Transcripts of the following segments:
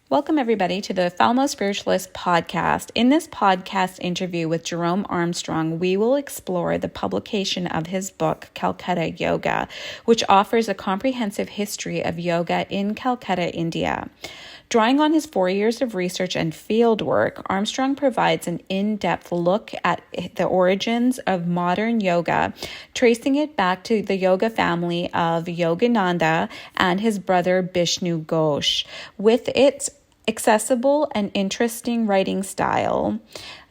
Welcome, everybody, to the Falmo Spiritualist podcast. In this podcast interview with Jerome Armstrong, we will explore the publication of his book, Calcutta Yoga, which offers a comprehensive history of yoga in Calcutta, India. Drawing on his 4 years of research and field work, Armstrong provides an in-depth look at the origins of modern yoga, tracing it back to the yoga family of Yogananda and his brother Bishnu Ghosh. With its accessible and interesting writing style,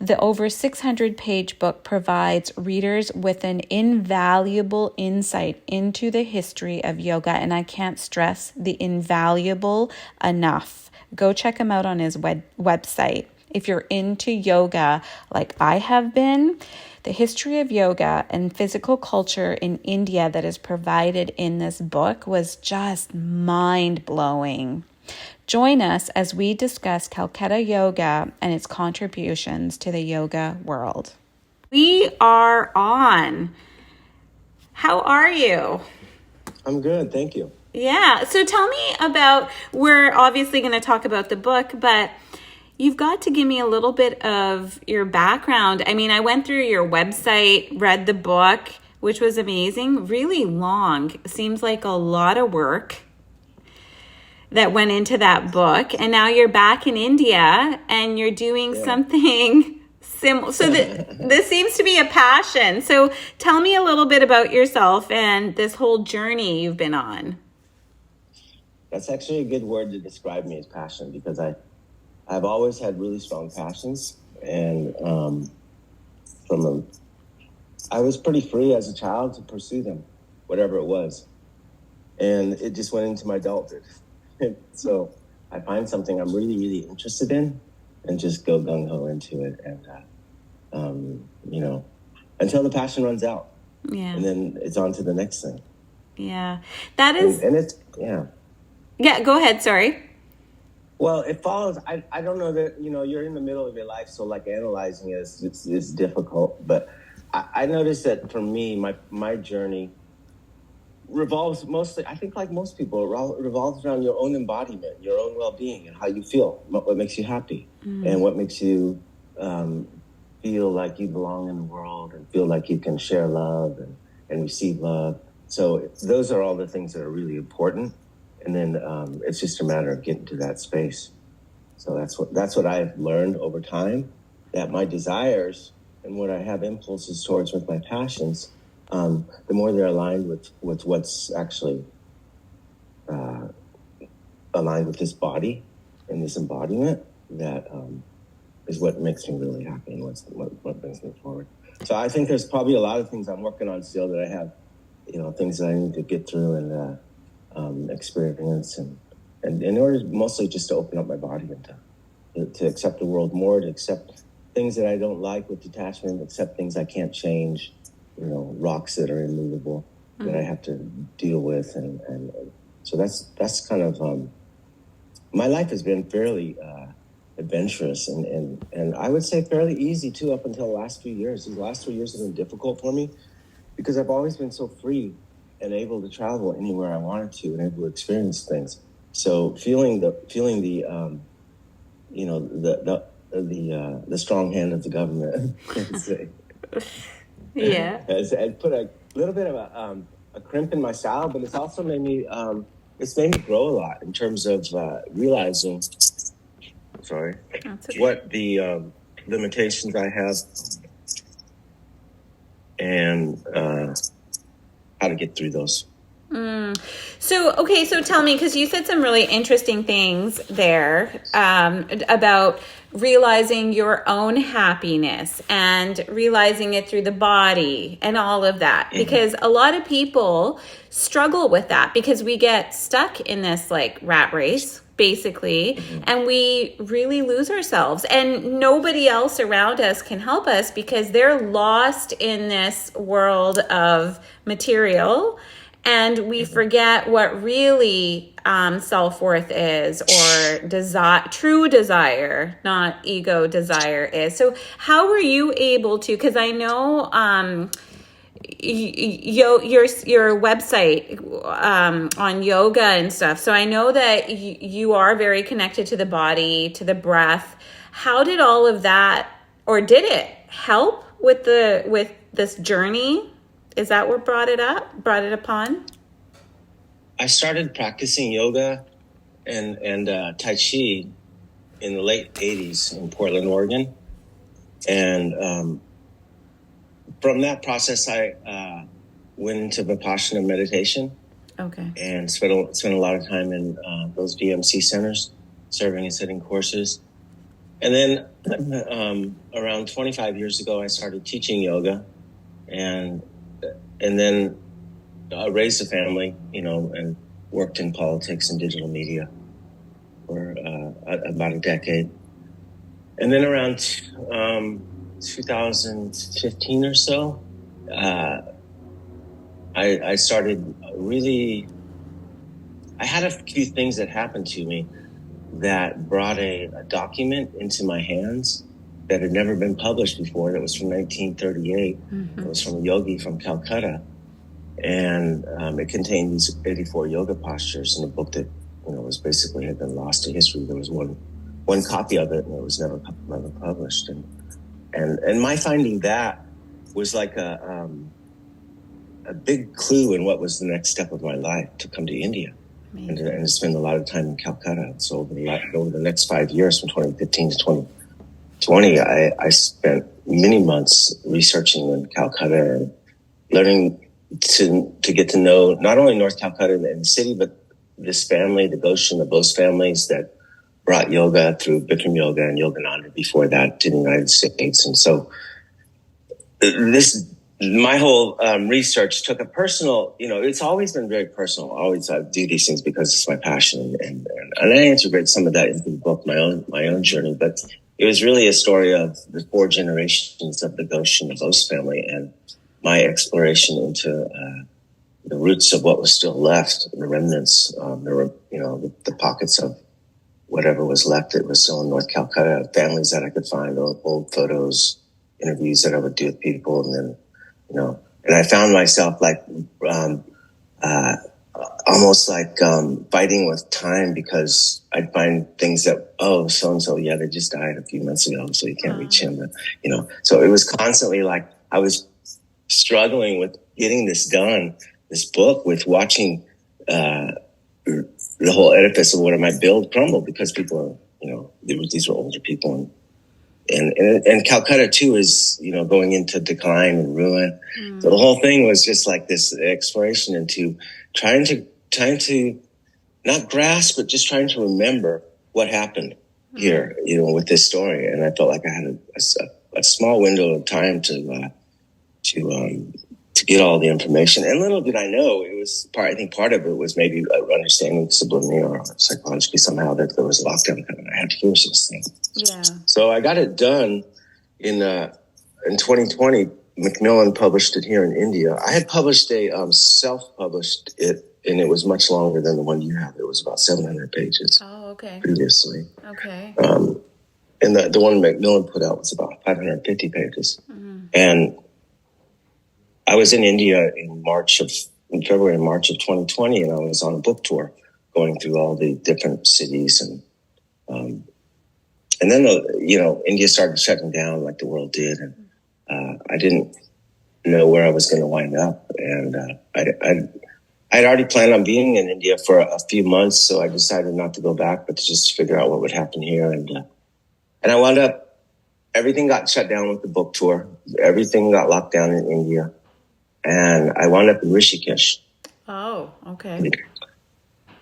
the over 600-page book provides readers with an invaluable insight into the history of yoga, and I can't stress the invaluable enough. Go check him out on his website. If you're into yoga like I have been, the history of yoga and physical culture in India that is provided in this book was just mind-blowing. Join us as we discuss Calcutta Yoga and its contributions to the yoga world. We are on. How are you? I'm good, thank you. Yeah, so tell me about, we're obviously going to talk about the book, but you've got to give me a little bit of your background. I mean, I went through your website, read the book, which was amazing, really long. Seems like a lot of work that went into that book. And now you're back in India and you're doing something similar. So this seems to be a passion. So tell me a little bit about yourself and this whole journey you've been on. That's actually a good word to describe me as passion, because I've always had really strong passions, and I was pretty free as a child to pursue them, whatever it was, and it just went into my adulthood. So I find something I'm really, really interested in, and just go gung ho into it, and until the passion runs out, and then it's on to the next thing. Yeah, that is, and it's Yeah, go ahead. Sorry. Well, it follows. I don't know that, you're in the middle of your life, so like analyzing it is difficult. But I noticed that for me, my journey revolves mostly, I think like most people, it revolves around your own embodiment, your own well-being, and how you feel, what makes you happy, and what makes you feel like you belong in the world and feel like you can share love and receive love. So those are all the things that are really important. And then it's just a matter of getting to that space. So that's what I've learned over time, that my desires and what I have impulses towards with my passions, the more they're aligned with what's actually aligned with this body and this embodiment, that is what makes me really happy and what brings me forward. So I think there's probably a lot of things I'm working on still that I have, things that I need to get through and experience, and in order mostly just to open up my body and to accept the world more, to accept things that I don't like with detachment, accept things I can't change, rocks that are immovable that I have to deal with, and so that's kind of my life has been fairly adventurous and I would say fairly easy too up until the last few years. These last 3 years have been difficult for me because I've always been so free and able to travel anywhere I wanted to and able to experience things. So feeling the strong hand of the government, has put a little bit of a crimp in my style, but it's also made me grow a lot in terms of realizing what the limitations I have and how to get through those. So tell me, because you said some really interesting things there about realizing your own happiness and realizing it through the body and all of that. Because a lot of people struggle with that because we get stuck in this like rat race, basically, and we really lose ourselves. And nobody else around us can help us because they're lost in this world of material. And we forget what really self-worth is, or true desire, not ego desire is. So how were you able to, because I know your website on yoga and stuff. So I know that you are very connected to the body, to the breath. How did all of that, or did it help with this journey? Is that what brought it upon? I started practicing yoga and Tai Chi in the late 80s in Portland, Oregon. And from that process, I went into Vipassana meditation. Okay. And spent a lot of time in those VMC centers, serving and sitting courses. And then around 25 years ago, I started teaching yoga, and then raised a family, and worked in politics and digital media for about a decade. And then around 2015 or so, I started really. I had a few things that happened to me that brought a document into my hands that had never been published before. That was from 1938. Mm-hmm. It was from a yogi from Calcutta. And it contained these 84 yoga postures in a book that, was basically had been lost to history. There was one copy of it, and it was never published. And my finding that was like a big clue in what was the next step of my life, to come to India. And to spend a lot of time in Calcutta. So over the next 5 years, from 2015 to 2020, I spent many months researching in Calcutta and learning to get to know not only North Calcutta and the city, but this family, the Goshen, the Bose families that brought yoga through Bikram Yoga and Yogananda before that to the United States. And so my whole research took a personal, it's always been very personal. I do these things because it's my passion, and I integrate some of that into the book, my own journey. But it was really a story of the 4 generations of the Goshen, the Bose family, and my exploration into the roots of what was still left, the remnants, the pockets of whatever was left that was still in North Calcutta, families that I could find, old photos, interviews that I would do with people, and then. And I found myself like almost like fighting with time, because I'd find things that, so-and-so, they just died a few months ago, so you can't reach him. So it was constantly like I was struggling with getting this done, this book, with watching the whole edifice of what I might build crumble, because people are, these were older people, and Calcutta too is, going into decline and ruin. Mm. So the whole thing was just like this exploration into trying to not grasp, but just trying to remember what happened here, with this story. And I felt like I had a small window of time to get all the information. And little did I know, I think part of it was maybe understanding subliminally or psychologically somehow that there was a lockdown coming. I had to finish this thing. Yeah. So I got it done in 2020. Macmillan published it here in India. I had published self-published it, and it was much longer than the one you have. It was about 700 pages. Oh, okay. Previously. Okay. And the one Macmillan put out was about 550 pages. Mm-hmm. And I was in India in February and March of 2020, and I was on a book tour going through all the different cities. And then, India started shutting down like the world did. And I didn't know where I was going to wind up. And I'd already planned on being in India for a few months, so I decided not to go back, but to just figure out what would happen here. And I wound up, everything got shut down with the book tour. Everything got locked down in India. And I wound up in Rishikesh. Oh, okay.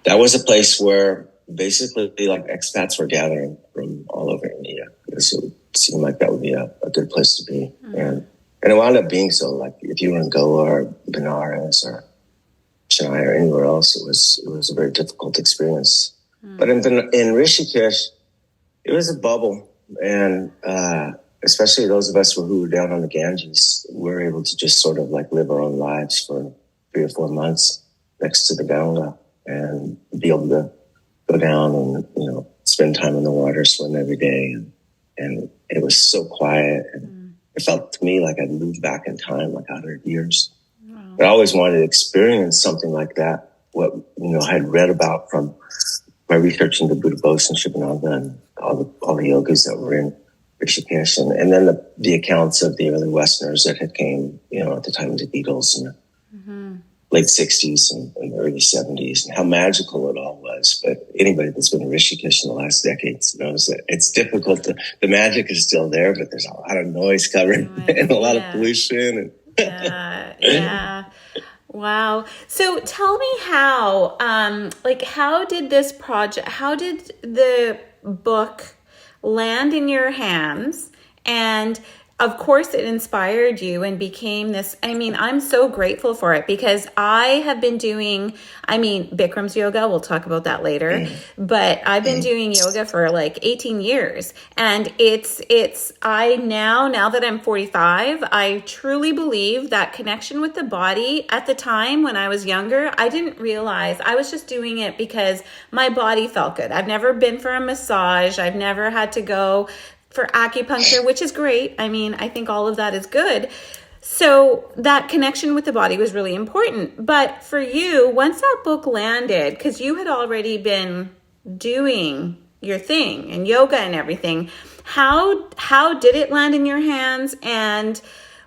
That was a place where basically like expats were gathering from all over India. It seemed like that would be a good place to be. Mm-hmm. And it wound up being so. Like if you were in Goa or Benares or Chennai or anywhere else, it was a very difficult experience. Mm-hmm. But in Rishikesh, it was a bubble. And especially those of us who were down on the Ganges, were able to just sort of like live our own lives for 3 or 4 months next to the Ganga and be able to go down and, spend time in the water, swim every day. And it was so quiet. And it felt to me like I'd moved back in time, like 100 years. But I always wanted to experience something like that. What, I had read about from my research into Buddha Bose and Shivananda and all the yogas that were in Rishikesh, and then the accounts of the early Westerners that had came, at the time of the Beatles in the late 60s and the early 70s, and how magical it all was. But anybody that's been in Rishikesh in the last decades knows that it's difficult. The magic is still there, but there's a lot of noise covered and a lot of pollution. Yeah. Wow. So tell me how did the book land in your hands? And of course it inspired you and became this. I mean, I'm so grateful for it because I have been doing, Bikram's yoga, we'll talk about that later, but I've been doing yoga for like 18 years. And now that I'm 45, I truly believe that connection with the body. At the time when I was younger, I didn't realize, I was just doing it because my body felt good. I've never been for a massage. I've never had to go for acupuncture, which is great. I think all of that is good. So that connection with the body was really important. But for you, once that book landed, because you had already been doing your thing and yoga and everything, how did it land in your hands? And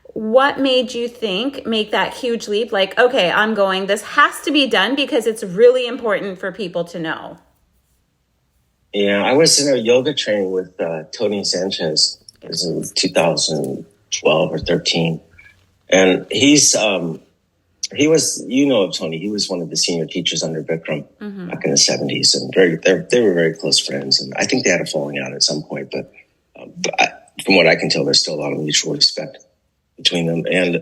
what made you make that huge leap? Like, okay, this has to be done because it's really important for people to know. Yeah, I was in a yoga training with Tony Sanchez. It was in 2012 or 13. And he was, of Tony, he was one of the senior teachers under Bikram back in the 70s. And they were very close friends. And I think they had a falling out at some point. But from what I can tell, there's still a lot of mutual respect between them. And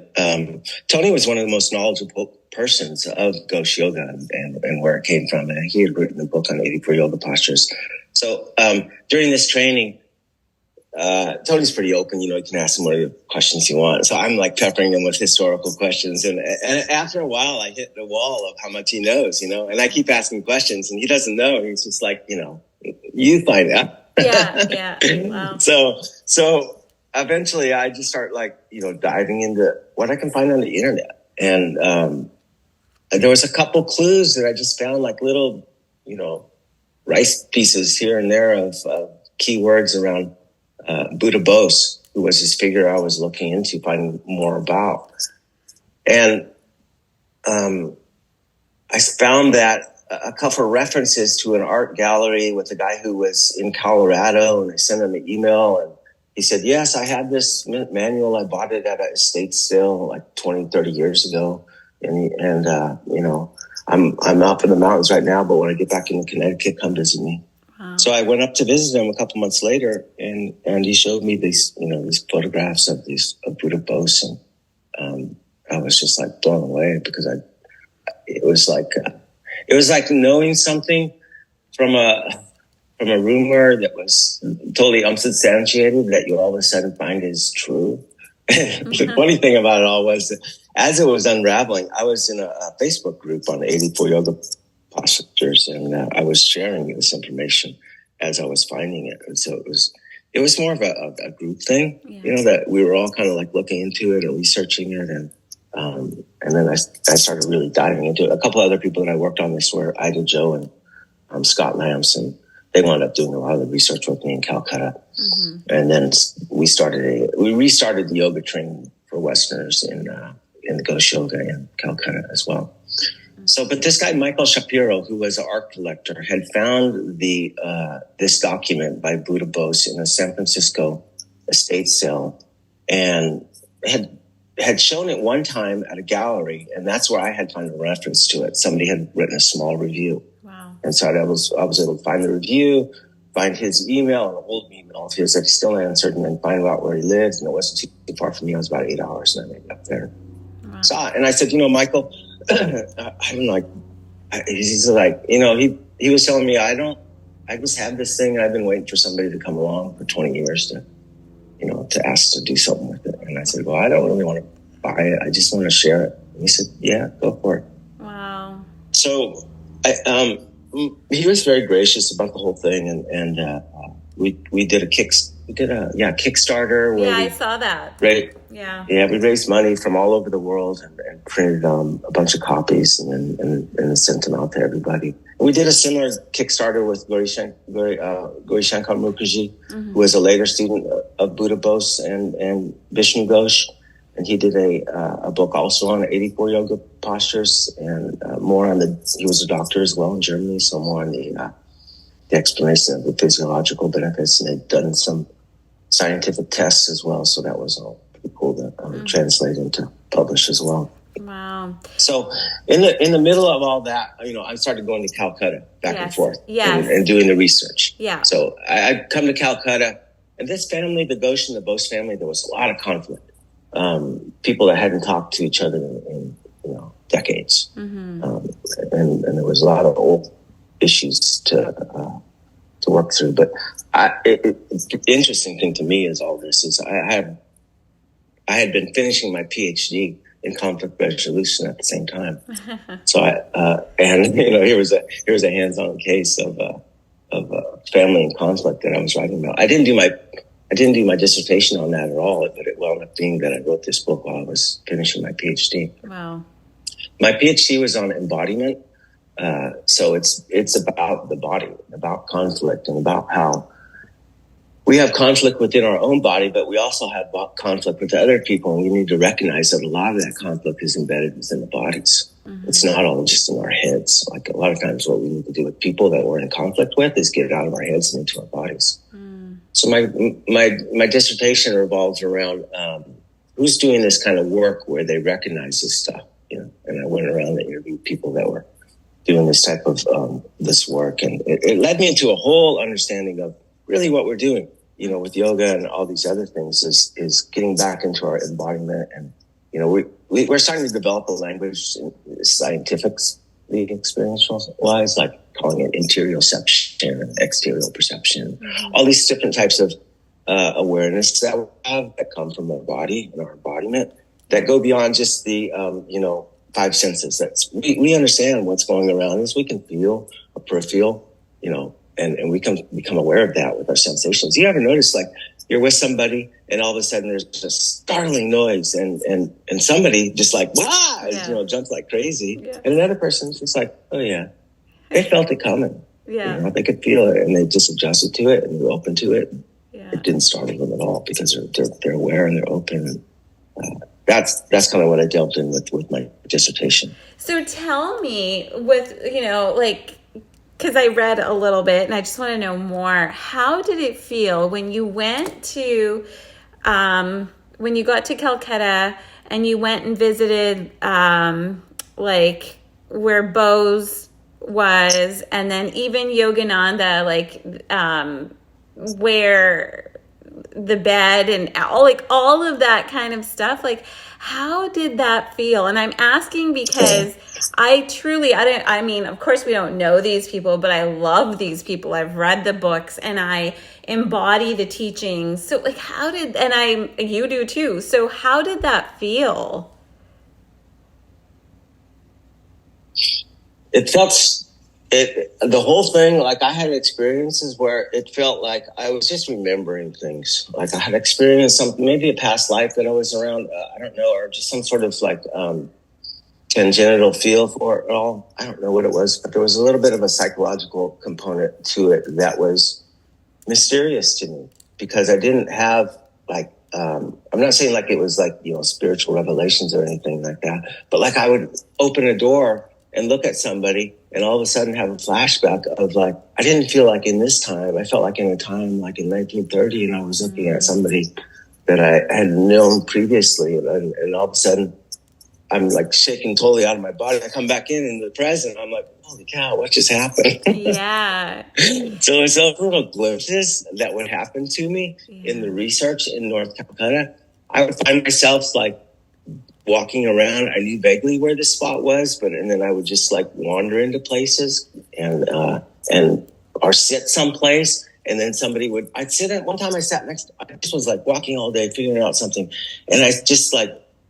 Tony was one of the most knowledgeable persons of Ghosh Yoga and where it came from. And he had written a book on 84 yoga postures. So during this training, Tony's pretty open. You can ask him whatever questions you want. So I'm like peppering him with historical questions. And after a while, I hit the wall of how much he knows, and I keep asking questions and he doesn't know. He's just like, you find out. Yeah. Wow. So eventually I just start diving into what I can find on the internet. And there was a couple clues that I just found, like little, rice pieces here and there of keywords around Buddha Bose, who was this figure I was looking into, finding more about. And I found that a couple of references to an art gallery with a guy who was in Colorado, and I sent him an email, and he said, yes, I had this manual. I bought it at an estate sale like 20, 30 years ago. And I'm up in the mountains right now, but when I get back into Connecticut, come visit me. Wow. So I went up to visit him a couple months later, and he showed me these photographs of Buddha Bose, and I was just like blown away because it was like knowing something from a rumor that was totally unsubstantiated that you all of a sudden find is true. The funny thing about it all was that as it was unraveling, I was in a Facebook group on 84 yoga postures, and I was sharing this information as I was finding it. And so it was more of a group thing, that we were all kind of like looking into it and researching it. And then I started really diving into it. A couple other people that I worked on this were Ida Joe and Scott Lambs, and they wound up doing a lot of the research with me in Calcutta. And then we restarted the yoga training for Westerners in the Ghosh Yoga in Calcutta as well. So, but this guy, Michael Shapiro, who was an art collector, had found this document by Buddha Bose in a San Francisco estate sale, and had shown it one time at a gallery, and that's where I had found a reference to it. Somebody had written a small review. Wow. And so I was able to find the review, find his email, an old email of his that he still answered, and then find out where he lived. And it wasn't too far from me. It was about 8 hours, and I made it up there. Wow. So, and I said, Michael, I'm like, he's like, he was telling me, I just have this thing. I've been waiting for somebody to come along for 20 years to ask to do something with it. And I said, well, I don't really want to buy it. I just want to share it. And he said, yeah, go for it. Wow. So he was very gracious about the whole thing. And we did a Kickstarter. Yeah, I saw that. Right. Yeah. Yeah, we raised money from all over the world and printed a bunch of copies and sent them out to everybody. And we did a similar Kickstarter with Gauri Shankar Mukherjee, who was a later student of Buddha Bose and Vishnu Ghosh. And he did a book also on 84 yoga postures and more on he was a doctor as well in Germany, so more on the explanation of the physiological benefits. And they'd done some scientific tests as well, so that was all pretty cool to translate and to publish as well. Wow. So in the middle of all that, I started going to Calcutta back and forth and doing the research. Yeah. So I'd come to Calcutta, and this family, the Ghosh and the Bose family, there was a lot of conflict. People that hadn't talked to each other in decades. And there was a lot of old issues to work through. But the interesting thing to me is all this is I had been finishing my PhD in conflict resolution at the same time. So here was a hands-on case of family and conflict that I was writing about. I didn't do my dissertation on that at all, but it wound up being that I wrote this book while I was finishing my PhD. Wow. My PhD was on embodiment. So it's about the body, about conflict, and about how we have conflict within our own body, but we also have conflict with other people. And we need to recognize that a lot of that conflict is embedded within the bodies. It's not all just in our heads. Like a lot of times what we need to do with people that we're in conflict with is get it out of our heads and into our bodies. So my dissertation revolves around who's doing this kind of work where they recognize this stuff, and I went around and interviewed people that were doing this type of this work, and it led me into a whole understanding of really what we're doing, with yoga and all these other things is getting back into our embodiment, and we're starting to develop a language scientifically, experiential wise, like calling it interioception and exterior perception, all these different types of awareness that we have that come from our body and our embodiment that go beyond just the five senses. We understand what's going around us. We can feel a peripheral, and we can become aware of that with our sensations. You ever notice, like, you're with somebody and all of a sudden there's just a startling noise and somebody just like, jumps like crazy. Yeah. And another person's just like, oh yeah, they felt it coming. Yeah. They could feel it and they just adjusted to it and were open to it. Yeah. It didn't startle them at all because they're aware and they're open. And that's kind of what I delved in with my dissertation. So tell me, with, because I read a little bit and I just want to know more, how did it feel when you went to, when you got to Calcutta and you went and visited, where Bose was, and then even Yogananda, where the bed and all of that kind of stuff, how did that feel? And I'm asking because of course we don't know these people, but I love these people. I've read the books and I embody the teachings. So you do too. So how did that feel? It felt the whole thing, I had experiences where it felt like I was just remembering things. Like I had experienced maybe a past life that I was around, I don't know, or just some sort of tangential feel for it all. I don't know what it was, but there was a little bit of a psychological component to it that was mysterious to me because I didn't have I'm not saying it was spiritual revelations or anything like that, but I would open a door and look at somebody and all of a sudden have a flashback of I didn't feel like in this time. I felt like in a time like in 1930, and I was looking at somebody that I had known previously, and all of a sudden I'm shaking totally out of my body. I come back in the present. I'm like, holy cow, what just happened? Yeah. So it's those little glimpses that would happen to me in the research in North Calcutta. I would find myself walking around. I knew vaguely where this spot was, and then I would just wander into places and or sit someplace, and then I'd sit at one time. I just was walking all day figuring out something, and I just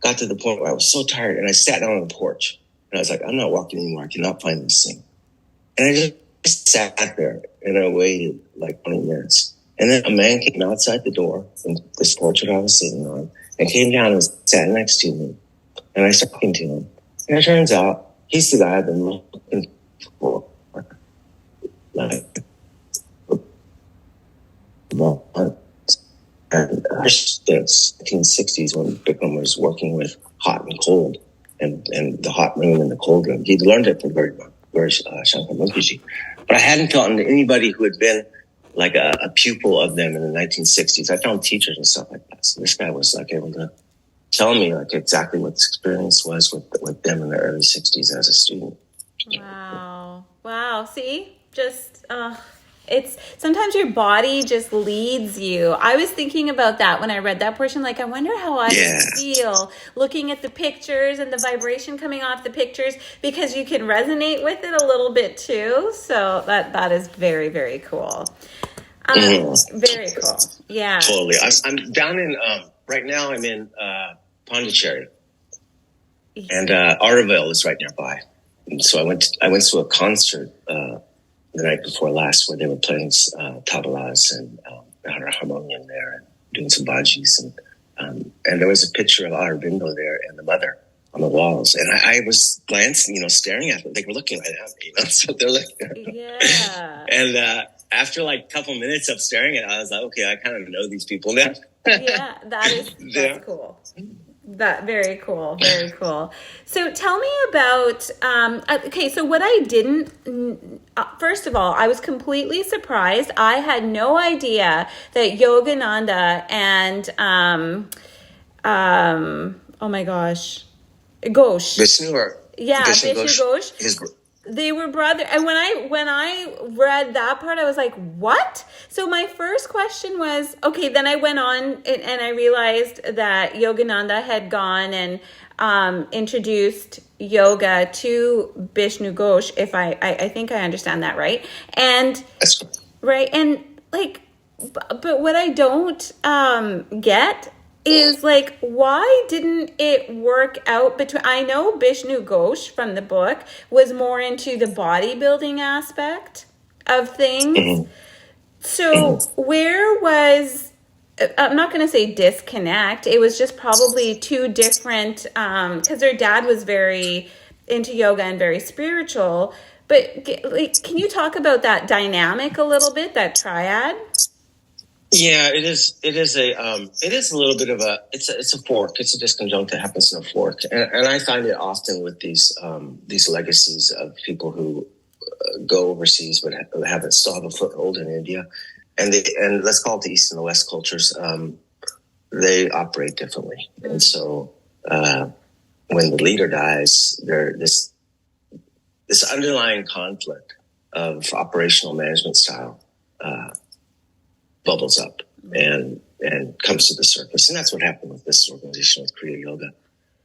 got to the point where I was so tired, and I sat down on the porch, and I was like, I'm not walking anymore. I cannot find this thing, and I just sat there and I waited 20 minutes, And then a man came outside the door in this portrait I was sitting on and came down and sat next to me. And I started talking to him. And it turns out he's the guy I've been looking for. Like, and since 1960s when Bikram was working with hot and cold and the hot room and the cold room. He'd learned it from very Shankar Mukherjee. But I hadn't gotten anybody who had been like a pupil of them in the 1960s. I found teachers and stuff like that. So this guy was like able to tell me like exactly what the experience was with them in the early 60s as a student. Wow. See, just it's sometimes your body just leads you. I was thinking about that when I read that portion. Like, I wonder how I would feel looking at the pictures and the vibration coming off the pictures, because you can resonate with it a little bit too. So that is very, very cool. Very cool. Yeah. Totally. I'm down in right now. I'm in Pondicherry, and Oroville is right nearby. And so I went to a concert the night before last where they were playing tablas and had a harmonium there and doing some bajis, and there was a picture of Aurobindo there and the mother on the walls, and I was glancing, staring at them. They were looking right at me, so they're looking. Yeah. And after like a couple minutes of staring at it, I was like, okay, I kind of know these people now. Yeah, that's cool. That very cool. So tell me about okay, so what I didn't first of all, I was completely surprised. I had no idea that Yogananda and oh my gosh, Ghosh. Vishnu Ghosh. They were brothers. And when I read that part, I was like, what? So my first question was, okay, then I went on and I realized that Yogananda had gone and introduced yoga to Vishnu Ghosh, if I think I understand that right. And that's cool. Right. And like, but what I don't get is like, why didn't it work out between, I know Vishnu Ghosh from the book was more into the bodybuilding aspect of things. Mm-hmm. So where was, I'm not going to say disconnect, it was just probably two different, because their dad was very into yoga and very spiritual, but like, can you talk about that dynamic a little bit, that triad? Yeah, it is a little bit of it's a fork. It's a disconjunct that happens in a fork, and I find it often with these legacies of people who go overseas but still have a foothold in India, and let's call it the East and the West cultures. They operate differently, and so when the leader dies, there's this underlying conflict of operational management style bubbles up and comes to the surface. And that's what happened with this organization with Kriya Yoga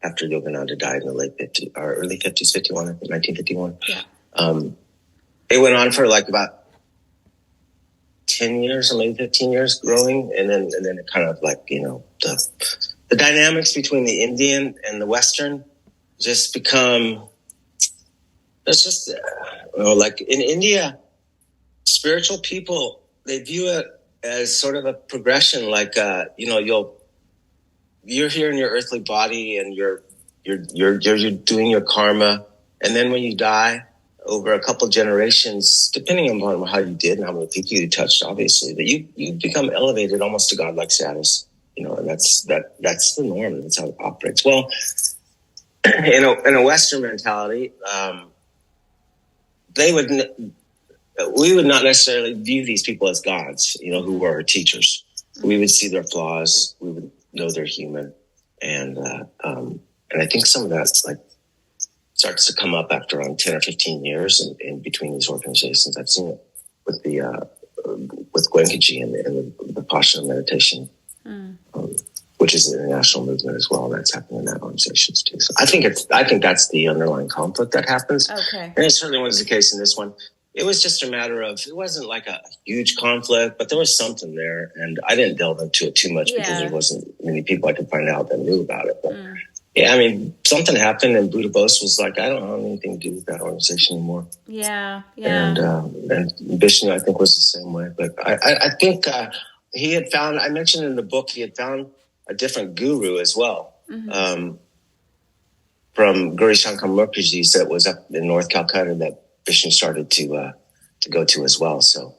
after Yogananda died in the late 50s, or early 50s, 1951. Yeah. It went on for like about 10 years or maybe 15 years growing. And then it kind of like, the dynamics between the Indian and the Western just become, it's just, like in India, spiritual people, they view it as sort of a progression, like you're here in your earthly body and you're doing your karma, and then when you die, over a couple generations, depending on how you did and how many people you touched, obviously, that you become elevated almost to godlike status, and that's the norm. That's how it operates. Well, in a Western mentality, we would not necessarily view these people as gods, who were our teachers. We would see their flaws. We would know they're human. And I think some of that starts to come up after around 10 or 15 years in between these organizations. I've seen it with with Gwenkaji and the Passion meditation, which is an international movement as well. That's happening in that organization too. So I think that's the underlying conflict that happens. Okay. And it certainly was the case in this one. It was just a matter of, it wasn't like a huge conflict, but there was something there. And I didn't delve into it too much because there wasn't many people I could find out that knew about it. But Yeah, I mean, something happened, and Buddha Bose was like, I don't have anything to do with that organization anymore. Yeah. And Vishnu, I think, was the same way. But I think he had found, I mentioned in the book, he had found a different guru as well. From Gauri Shankar Mukherjee that was up in North Calcutta that Vishnu started to go to as well. So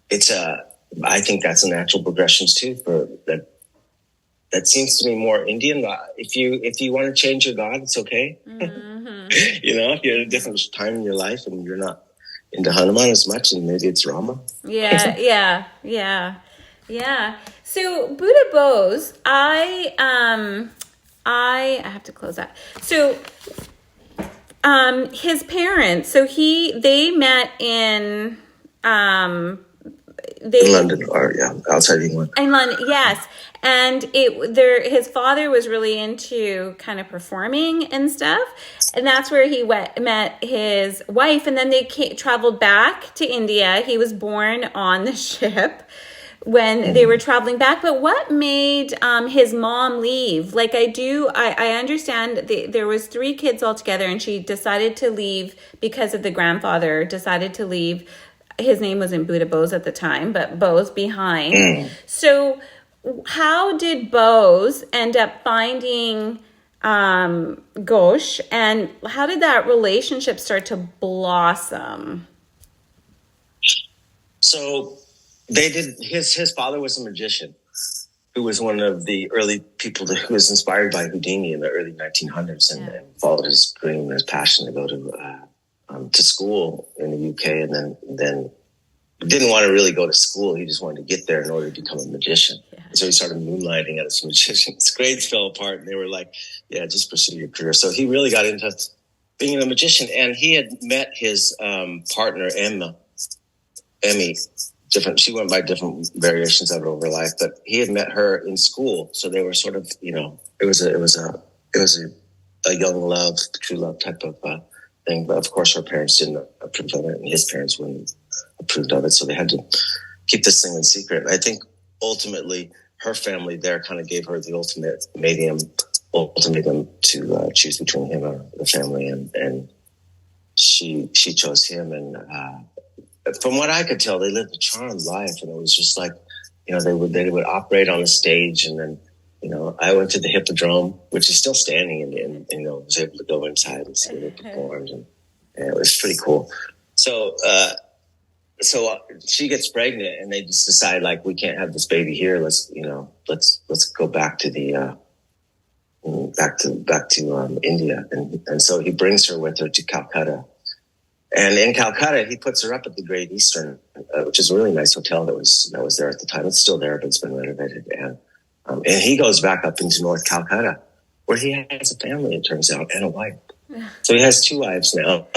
it's I think that's a natural progressions too for that. That seems to me more Indian. If you want to change your God, it's okay. If you're at a different time in your life and you're not into Hanuman as much, and maybe it's Rama. Yeah. So Buddha Bose, I have to close that. So his parents, so they met in London, or outside England. In London, yes. And his father was really into kind of performing and stuff, and that's where he met his wife. And then they traveled back to India. He was born on the ship when they were traveling back. But what made his mom leave? Like I understand there was 3 kids altogether, and she decided to leave because of the grandfather decided to leave. His name wasn't Buddha Bose at the time, but Bose behind. So how did Bose end up finding Ghosh, and how did that relationship start to blossom? So they did. His father was a magician who was one of the early people who was inspired by Houdini in the early 1900s and followed his dream and his passion to go to school in the UK, and then didn't want to really go to school. He just wanted to get there in order to become a magician. Yeah. So he started moonlighting as a magician. His grades fell apart, and they were like, yeah, just pursue your career. So he really got into being a magician, and he had met his partner, Emmy, she went by different variations of it over life, but he had met her in school. So they were sort of, it was a young love, true love type of thing. But of course, her parents didn't approve of it, and his parents wouldn't approved of it. So they had to keep this thing in secret. And I think ultimately her family there kind of gave her the ultimatum to choose between him or the family. And she chose him. And from what I could tell, they lived a charmed life. And it was just like, they would operate on a stage. And then, I went to the Hippodrome, which is still standing, and was able to go inside and see where they performed. And it was pretty cool. So she gets pregnant, and they just decide, like, we can't have this baby here. Let's go back to the back to India, and so he brings her with her to Calcutta, and in Calcutta he puts her up at the Great Eastern, which is a really nice hotel that was there at the time. It's still there, but it's been renovated, and he goes back up into North Calcutta, where he has a family, it turns out, and a wife. So he has 2 wives now.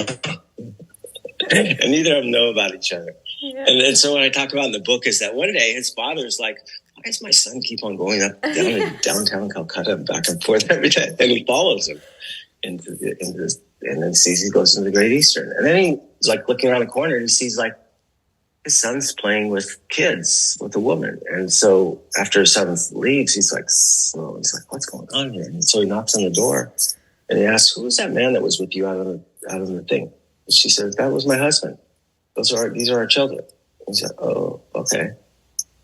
And neither of them know about each other. Yeah. And so what I talk about in the book is that one day his father's like, why does my son keep on going up down to downtown Calcutta back and forth every day? And he follows him into this, and then sees he goes into the Great Eastern. And then he's like looking around the corner, and he sees like his son's playing with kids, with a woman. And so after his son leaves, he's like, what's going on here? And so he knocks on the door, and he asks, who was that man that was with you out on the thing? She said, that was my husband. These are our children. He said, oh, okay.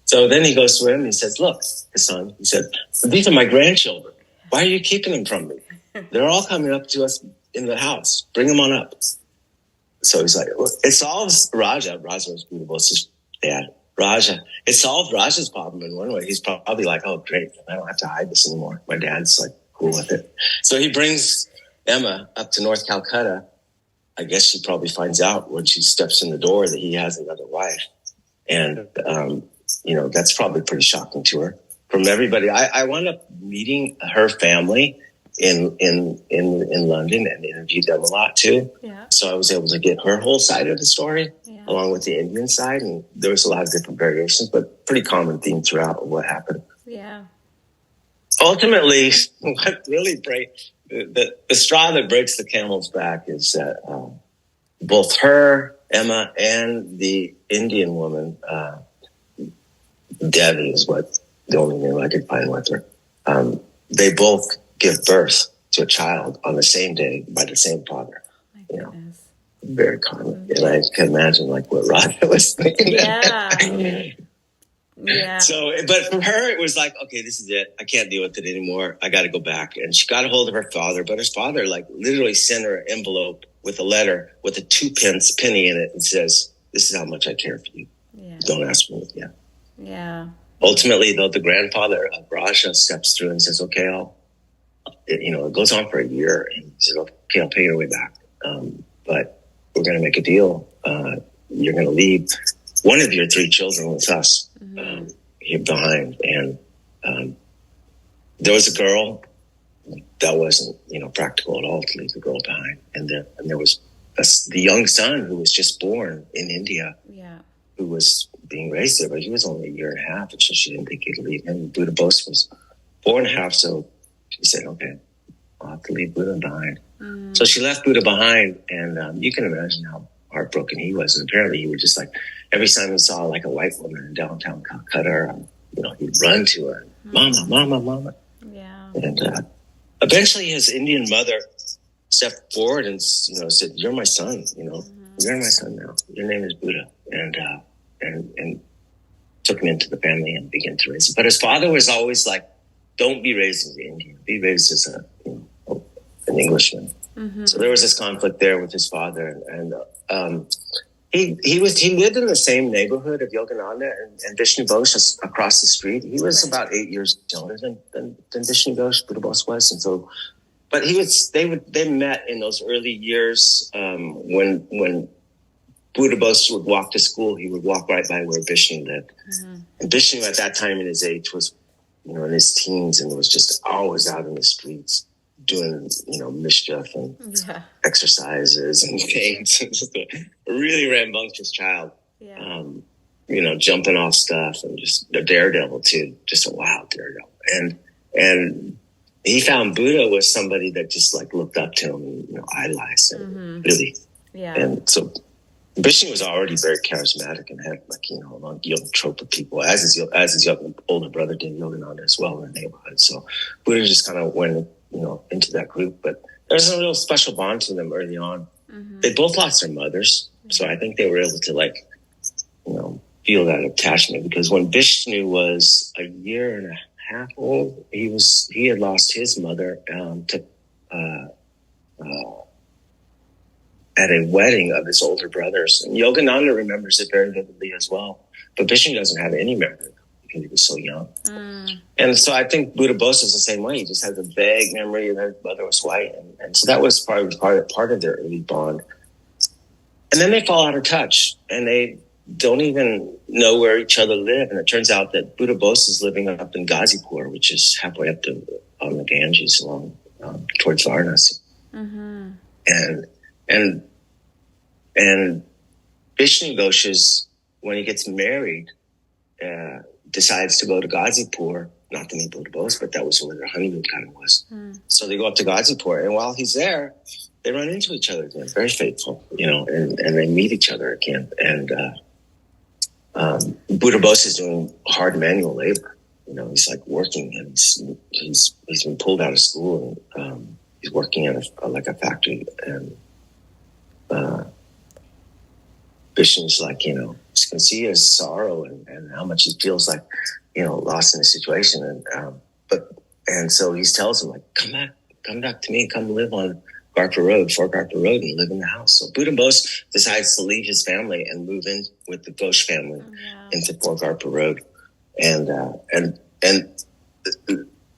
So then he goes to him and he says, look, his son, he said, these are my grandchildren. Why are you keeping them from me? They're all coming up to us in the house. Bring them on up. So he's like, well, it solves Raja was Buddha Bose's dad. It solved Raja's problem in one way. He's probably like, oh, great. I don't have to hide this anymore. My dad's like cool with it. So he brings Emma up to North Calcutta. I guess she probably finds out when she steps in the door that he has another wife. And, that's probably pretty shocking to her. From everybody, I wound up meeting her family in London and interviewed them a lot too. Yeah. So I was able to get her whole side of the story along with the Indian side. And there was a lot of different variations, but pretty common theme throughout what happened. Yeah. Ultimately, what really the straw that breaks the camel's back is that both her, Emma, and the Indian woman, Devi is what the only name I could find with her. they both give birth to a child on the same day by the same father. My you know, goodness. very common. And I can imagine like what Rhonda was thinking. Yeah. Yeah. So, but for her, it was like, okay, this is it. I can't deal with it anymore. I got to go back. And she got a hold of her father, but her father like literally sent her an envelope with a letter with a 2-pence penny in it and says, "This is how much I care for you. Yeah. Don't ask me." Yeah. Yeah. Ultimately, though, the grandfather of Raja steps through and says, "Okay, it goes on for a year." And he says, "Okay, I'll pay your way back. But we're going to make a deal. You're going to leave one of your 3 children with us here behind." And there was a girl that wasn't, practical at all to leave the girl behind. And there was the young son who was just born in India, who was being raised there, but he was only a year and a half, and so she didn't think he'd leave him. Buddha Bose was 4.5, so she said, "Okay, I'll have to leave Buddha behind." So she left Buddha behind, and you can imagine how heartbroken he was. And apparently he would just like, every time he saw like a white woman in downtown Calcutta, he'd run to her, "Mama, mama, mama." Yeah. And eventually his Indian mother stepped forward and, said, "You're my son, you're my son now. Your name is Buddha." And took him into the family and began to raise him. But his father was always like, "Don't be raised as an Indian. Be raised as an Englishman." So there was this conflict there with his father, and he lived in the same neighborhood of Yogananda and Vishnu Ghosh across the street. He was about 8 years younger than Vishnu Ghosh, Buddha Bose was, and so. But they met in those early years when Buddha Bose would walk to school. He would walk right by where Vishnu lived, and Vishnu at that time in his age was, in his teens, and was just always out in the streets doing, mischief and exercises and things. Just a really rambunctious child, jumping off stuff and just a daredevil too, just a wild daredevil. And he found Buddha was somebody that just like looked up to him and, idolized him, really. Yeah. And so Vishnu was already very charismatic and had like, a young trope of people, as his older brother did, Yogananda as well, in the neighborhood. So Buddha just kind of went, into that group, but there's a real special bond to them early on. They both lost their mothers. So I think they were able to like, feel that attachment, because when Vishnu was a year and a half old, he had lost his mother at a wedding of his older brothers. And Yogananda remembers it very vividly as well. But Vishnu doesn't have any memory because he was so young. And so I think Buddha Bose is the same way. He just has a vague memory that his mother was white. And so that was probably part of their early bond. And then they fall out of touch, and they don't even know where each other live. And it turns out that Buddha Bose is living up in Ghazipur, which is halfway up on the Ganges along towards Varanasi. And Vishnu Ghosh, when he gets married, decides to go to Ghazipur, not to meet Buddha Bose, but that was where their honeymoon kind of was. So they go up to Ghazipur, and while he's there, they run into each other again, very faithful, and they meet each other again. And Buddha Bose is doing hard manual labor. He's like working, and he's been pulled out of school, and he's working at a factory, and Vishnu's like, you can see his sorrow and how much he feels like, lost in the situation. And so he tells him like, come back to me, come live on Fort Garpa Road, and live in the house. So Buddha Bose decides to leave his family and move in with the Ghosh family into Fort Garpa Road. And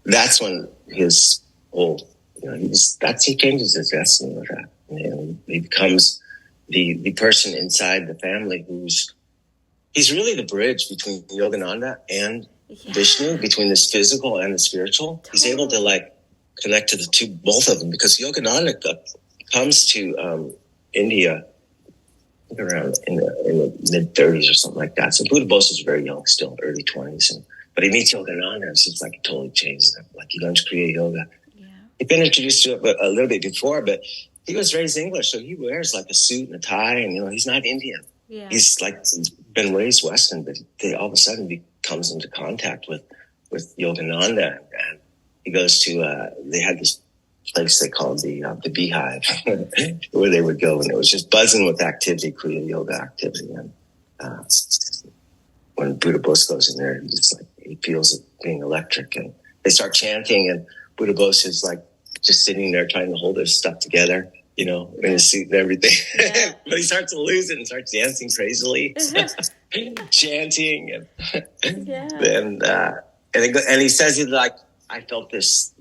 that's when his whole, he changes his destiny with that. He becomes the person inside the family he's really the bridge between Yogananda and Vishnu, between this physical and the spiritual. Totally. He's able to like connect to both of them, because Yogananda comes to India around in the mid-30s or something like that. So Buddha Bose is very young, still early 20s, but he meets Yogananda, and it's like it totally changes him. Like he learns Kriya Yoga. He'd been introduced to it a little bit before, but he was raised English, so he wears like a suit and a tie, and he's not Indian. He's like been raised Western, but all of a sudden he comes into contact with Yogananda, he goes to, they had this place they called the Beehive, where they would go, and it was just buzzing with activity, Kriya yoga activity. And when Buddha Bose goes in there, he feels it being electric, and they start chanting, and Buddha Bose is like just sitting there trying to hold his stuff together, in his suit and everything. Yeah. But he starts to lose it and starts dancing crazily, chanting, and he says it like, I felt this,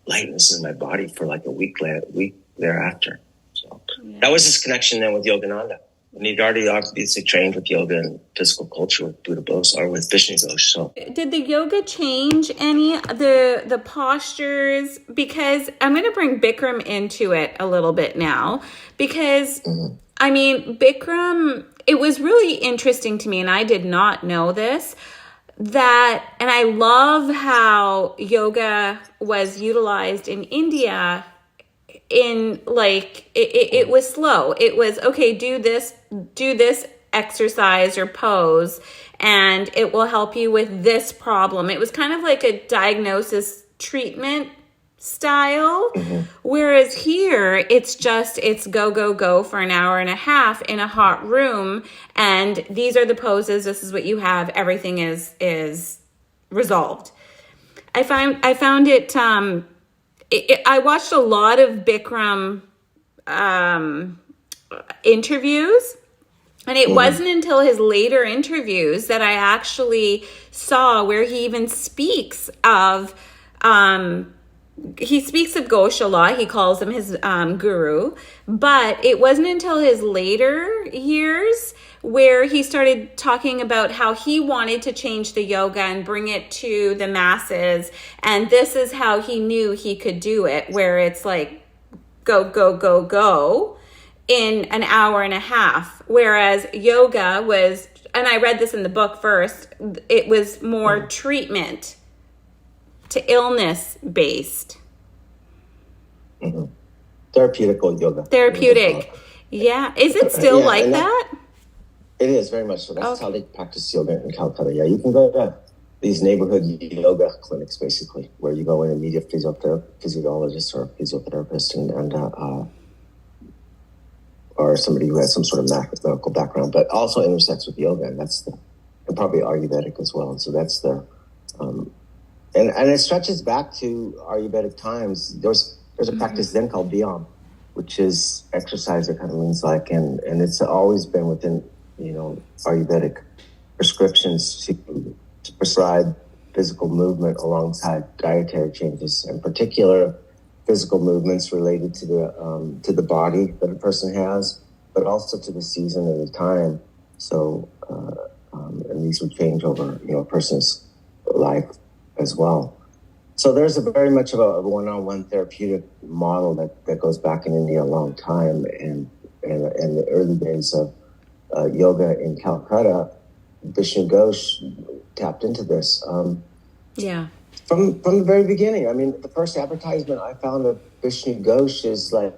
lightness in my body for like a week thereafter. So that was his connection then with Yogananda. And he'd already obviously trained with yoga and physical culture with Buddha Bose or with Vishnu Ghosh. So did the yoga change any of the postures? Because I'm going to bring Bikram into it a little bit now, because I mean, Bikram, it was really interesting to me, and I did not know this, and I love how yoga was utilized in India. In like it was slow. It was, okay, do this exercise or pose, and it will help you with this problem. It was kind of like a diagnosis treatment style. Whereas here it's go for an hour and a half in a hot room, and these are the poses, this is what you have, everything is resolved. I found it I watched a lot of Bikram interviews, and it wasn't until his later interviews that I actually saw where he even speaks of Ghosh a lot. He calls him his guru, but it wasn't until his later years where he started talking about how he wanted to change the yoga and bring it to the masses. And this is how he knew he could do it, where it's like, go in an hour and a half. Whereas yoga was, and I read this in the book first, it was more treatment to illness based. Therapeutic yoga. Therapeutic. Yeah. Is it still like that? It is very much so. That's how they practice yoga in Calcutta. Yeah, you can go to these neighborhood yoga clinics, basically, where you go in and meet a physiologist or a physiotherapist or somebody who has some sort of medical background, but also intersects with yoga, and and probably Ayurvedic as well. And so that's and it stretches back to Ayurvedic times. There's a practice then called Vyam, which is exercise, it kind of means like, and it's always been within Ayurvedic prescriptions to prescribe physical movement alongside dietary changes, in particular physical movements related to the body that a person has, but also to the season and the time. So, and these would change over a person's life as well. So there's very much of a one-on-one therapeutic model that goes back in India a long time, and the early days of yoga in Calcutta, Vishnu Ghosh tapped into this. From the very beginning. I mean, the first advertisement I found of Vishnu Ghosh is like,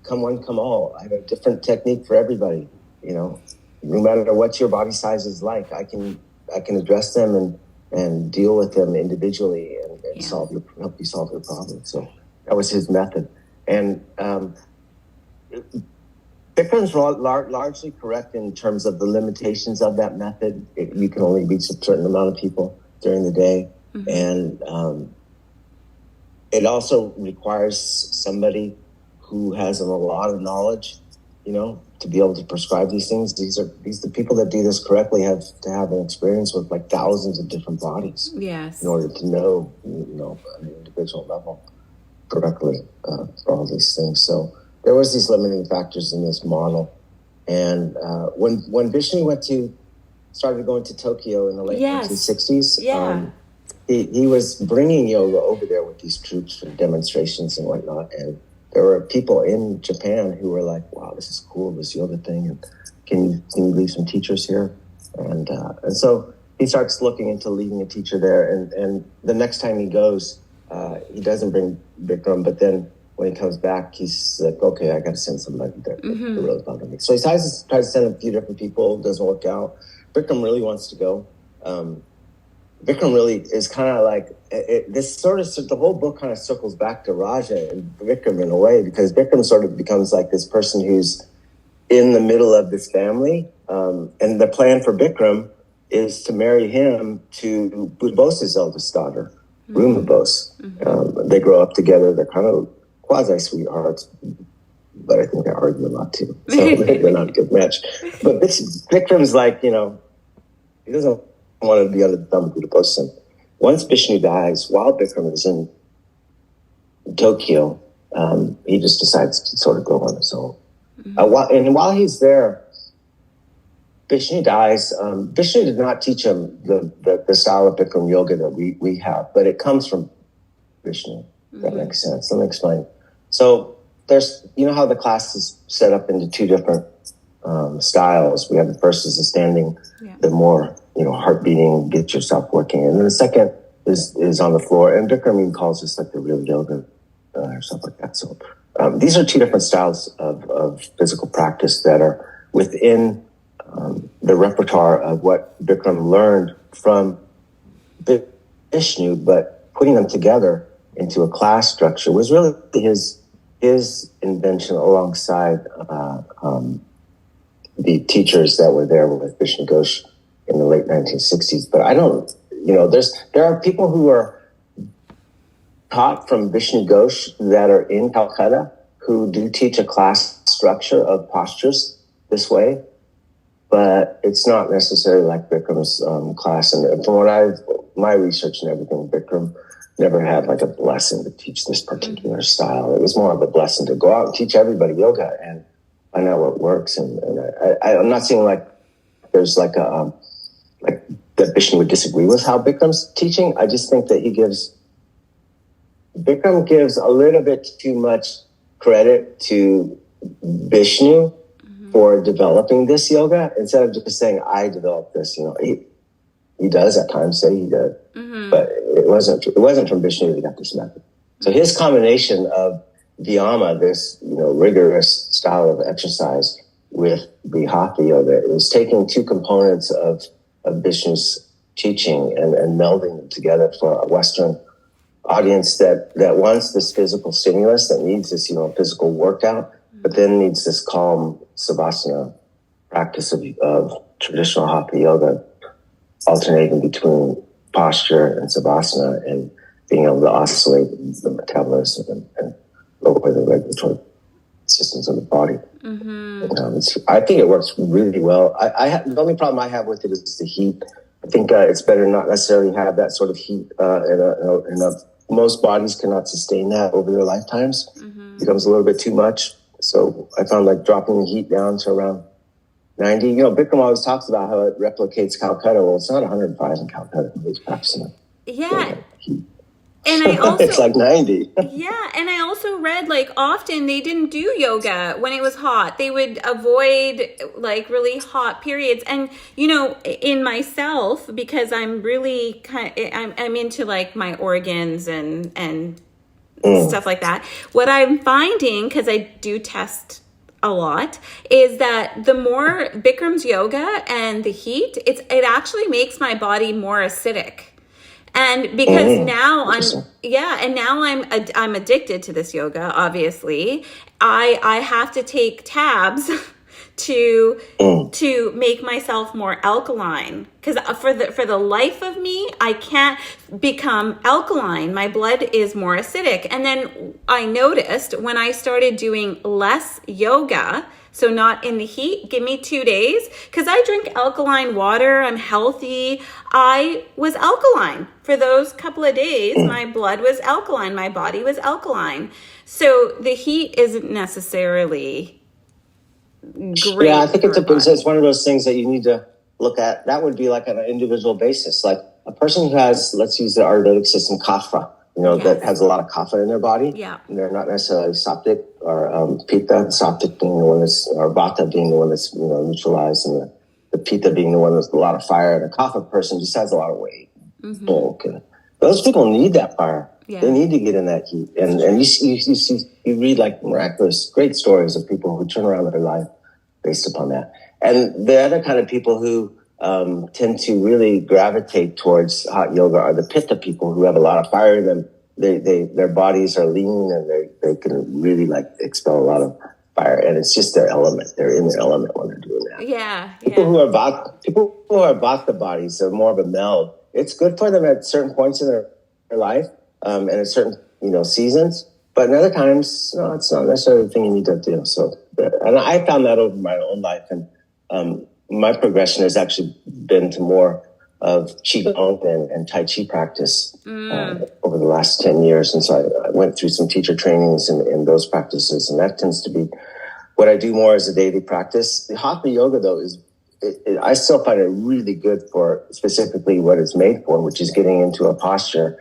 come one, come all. I have a different technique for everybody. No matter what your body size is like, I can address them and deal with them individually and help you solve your problem. So that was his method. And Bikram's largely correct in terms of the limitations of that method. You can only reach a certain amount of people during the day. And it also requires somebody who has a lot of knowledge, to be able to prescribe these things. The people that do this correctly have to have an experience with like thousands of different bodies. Yes. In order to know, on an individual level correctly for all these things. So there was these limiting factors in this model. And when Vishnu started going to Tokyo in the late 1960s, he was bringing yoga over there with these troops for demonstrations and whatnot. And there were people in Japan who were like, wow, this is cool, this yoga thing. And can you leave some teachers here? And so he starts looking into leaving a teacher there. And the next time he goes, he doesn't bring Bikram, but then when he comes back, he's like, okay, I got to send somebody there to really bother me. So he tries to send a few different people, doesn't work out. Bikram really wants to go. Bikram really is kind of like this sort of, the whole book kind of circles back to Raja and Bikram in a way, because Bikram sort of becomes like this person who's in the middle of this family. And the plan for Bikram is to marry him to Bose's eldest daughter, Ruma Bose. They grow up together. They're kind of quasi sweethearts, but I think they argue a lot too. So they're not a good match. But Bikram's like, he doesn't want to be under the thumb of Buddha Bose. Once Vishnu dies, while Bikram is in Tokyo, he just decides to sort of go on his own. And while he's there, Vishnu dies. Vishnu did not teach him the style of Bikram yoga that we have, but it comes from Vishnu. That makes sense. Let me explain. So there's, how the class is set up into two different styles. We have the first is the standing, the more, heart beating, get yourself working. And then the second is on the floor. And Bikram calls this like the real yoga or stuff like that. So these are two different styles of physical practice that are within the repertoire of what Bikram learned from Vishnu, but putting them together into a class structure was really his invention alongside the teachers that were there with Vishnu Ghosh in the late 1960s. But I don't, there are people who are taught from Vishnu Ghosh that are in Calcutta who do teach a class structure of postures this way, but it's not necessarily like Bikram's class. And from my research and everything, Bikram never had like a blessing to teach this particular style. It was more of a blessing to go out and teach everybody yoga and find out what works. And I'm not saying like there's like like that Vishnu would disagree with how Bikram's teaching. I just think that Bikram gives a little bit too much credit to Vishnu for developing this yoga instead of just saying, I developed this. He does at times say he did, but it wasn't from Vishnu that he got this method. So his combination of Vyama, this rigorous style of exercise, with the Hatha yoga is taking two components of Vishnu's teaching and melding them together for a Western audience that wants this physical stimulus, that needs this physical workout, but then needs this calm savasana practice of traditional Hatha yoga, alternating between posture and savasana and being able to oscillate the metabolism and lower the regulatory systems of the body. I think it works really well. The only problem I have with it is the heat. I think it's better not necessarily have that sort of heat. Most bodies cannot sustain that over their lifetimes. It becomes a little bit too much. So I found like dropping the heat down to around 90. Bikram always talks about how it replicates Calcutta. Well, it's not 105 in Calcutta. It's practicing it. Yeah. And I also, it's like 90. Yeah, and I also read like often they didn't do yoga when it was hot. They would avoid like really hot periods. And in myself, because I'm really I'm into like my organs and stuff like that. What I'm finding, because I do test a lot, is that the more Bikram's yoga and the heat, it actually makes my body more acidic. And because now I'm addicted to this yoga, obviously, I have to take tabs to make myself more alkaline, because for the life of me, I can't become alkaline. My blood is more acidic. And then I noticed when I started doing less yoga, so not in the heat, give me 2 days, because I drink alkaline water, I'm healthy. I was alkaline for those couple of days. My blood was alkaline, my body was alkaline. So the heat isn't necessarily great. Yeah, I think it's one of those things that you need to look at. That would be like on an individual basis. Like a person who has, let's use the Ayurvedic system, kapha, that has a lot of kapha in their body. Yeah. And they're not necessarily saptic or pitta, saptic being the one that's, or vata being the one that's, neutralized, and the pitta being the one that's a lot of fire. And a kapha person just has a lot of weight. Okay. Those people need that fire. Yeah. They need to get in that heat. And you read like miraculous, great stories of people who turn around their life based upon that. And the other kind of people who tend to really gravitate towards hot yoga are the pitta people who have a lot of fire in them. Their bodies are lean and they can really like expel a lot of fire, and it's just their element. They're in their element when they're doing that. Yeah. People who are Vata bodies are more of a meld. It's good for them at certain points in their life, and at certain seasons. But in other times, no, it's not necessarily the thing you need to do. So, and I found that over my own life, and my progression has actually been to more of Qigong and Tai Chi practice over the last 10 years. And so I went through some teacher trainings in those practices, and that tends to be what I do more as a daily practice. The Hatha Yoga, though, I still find it really good for specifically what it's made for, which is getting into a posture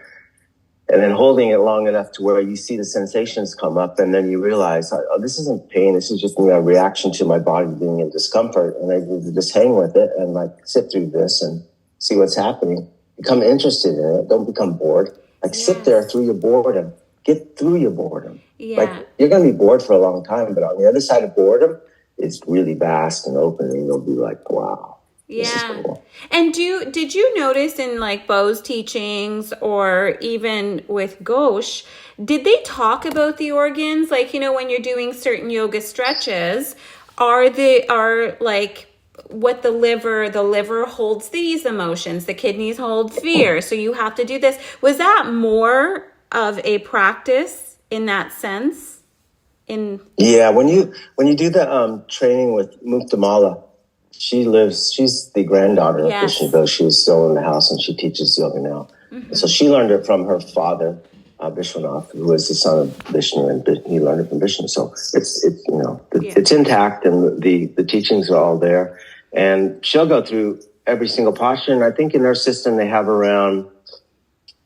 and then holding it long enough to where you see the sensations come up, and then you realize, oh, this isn't pain. This is just a reaction to my body being in discomfort, and I need to just hang with it and like sit through this and see what's happening. Become interested in it. Don't become bored. Sit there through your boredom. Get through your boredom. Yeah. You're going to be bored for a long time, but on the other side of boredom, it's really vast and open, and you'll be like, wow. Yeah. Cool. And did you notice in like Bo's teachings or even with Ghosh, did they talk about the organs? Like, when you're doing certain yoga stretches, are like what the liver holds these emotions, the kidneys hold fear. So you have to do this. Was that more of a practice in that sense? Yeah. When you do the training with Muktamala, she's the granddaughter of Vishnu, though she was still in the house, and she teaches yoga now. Mm-hmm. So she learned it from her father, Vishwanath, who was the son of Vishnu, and he learned it from Vishnu. So it's intact, and the teachings are all there. And she'll go through every single posture, and I think in their system they have around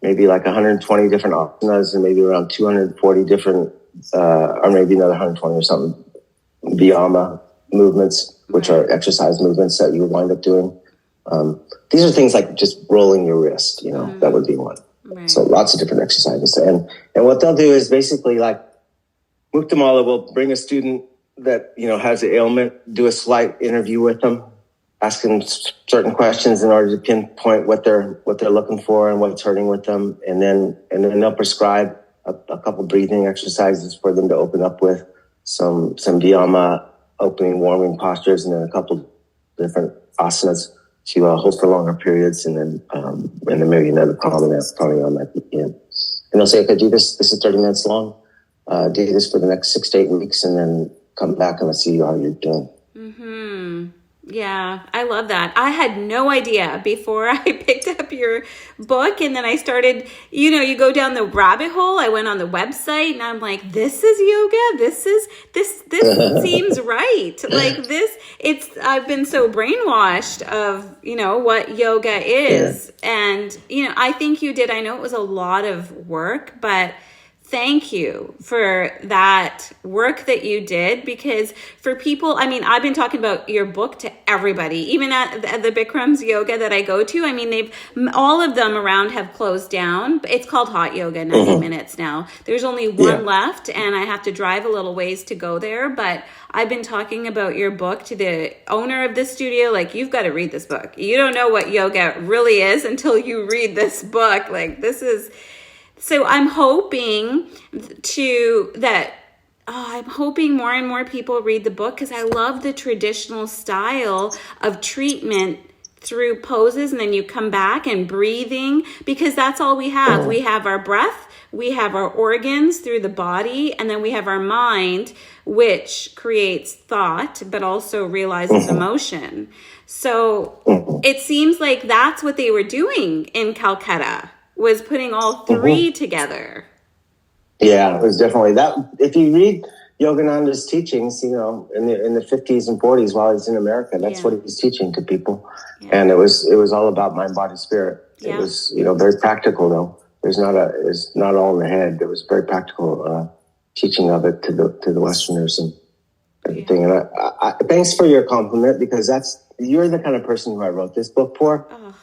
maybe like 120 different asanas and maybe around 240 different, or maybe another 120 or something, Vyama movements, which are exercise movements that you would wind up doing. These are things like just rolling your wrist, that would be one. Right. So lots of different exercises. And what they'll do is basically like Muktamala will bring a student that, has an ailment, do a slight interview with them, ask them certain questions in order to pinpoint what they're looking for and what's hurting with them. And then they'll prescribe a couple breathing exercises for them to open up with, some Vyama opening, warming postures, and then a couple different asanas to hold for longer periods, and then maybe another pranayama at the end. And they'll say, okay, do this. This is 30 minutes long. Do this for the next 6 to 8 weeks, and then come back and let's see how you're doing. Mm-hmm. Yeah, I love that. I had no idea before I picked up your book, and then I started, you go down the rabbit hole. I went on the website, and I'm like, this is yoga. This seems right. Like this, I've been so brainwashed of, what yoga is. Yeah. And, I think you did. I know it was a lot of work, but thank you for that work that you did, because for people, I've been talking about your book to everybody, even at the Bikram's yoga that I go to. All of them around have closed down. It's called Hot Yoga 90 minutes now. There's only one left, and I have to drive a little ways to go there. But I've been talking about your book to the owner of the studio. Like, you've got to read this book. You don't know what yoga really is until you read this book. Like, this is... So I'm hoping I'm hoping more and more people read the book, because I love the traditional style of treatment through poses, and then you come back and breathing, because that's all we have. We have our breath, we have our organs through the body, and then we have our mind, which creates thought, but also realizes emotion. So it seems like that's what they were doing in Calcutta, was putting all three together. Yeah, it was definitely that. If you read Yogananda's teachings, in the 50s and 40s while he's in America, that's what he was teaching to people. Yeah. And it was all about mind, body, spirit. Yeah. It was, very practical though. It's not all in the head. There was very practical teaching of it to the Westerners and everything. Yeah. And I thanks for your compliment, because you're the kind of person who I wrote this book for. Oh.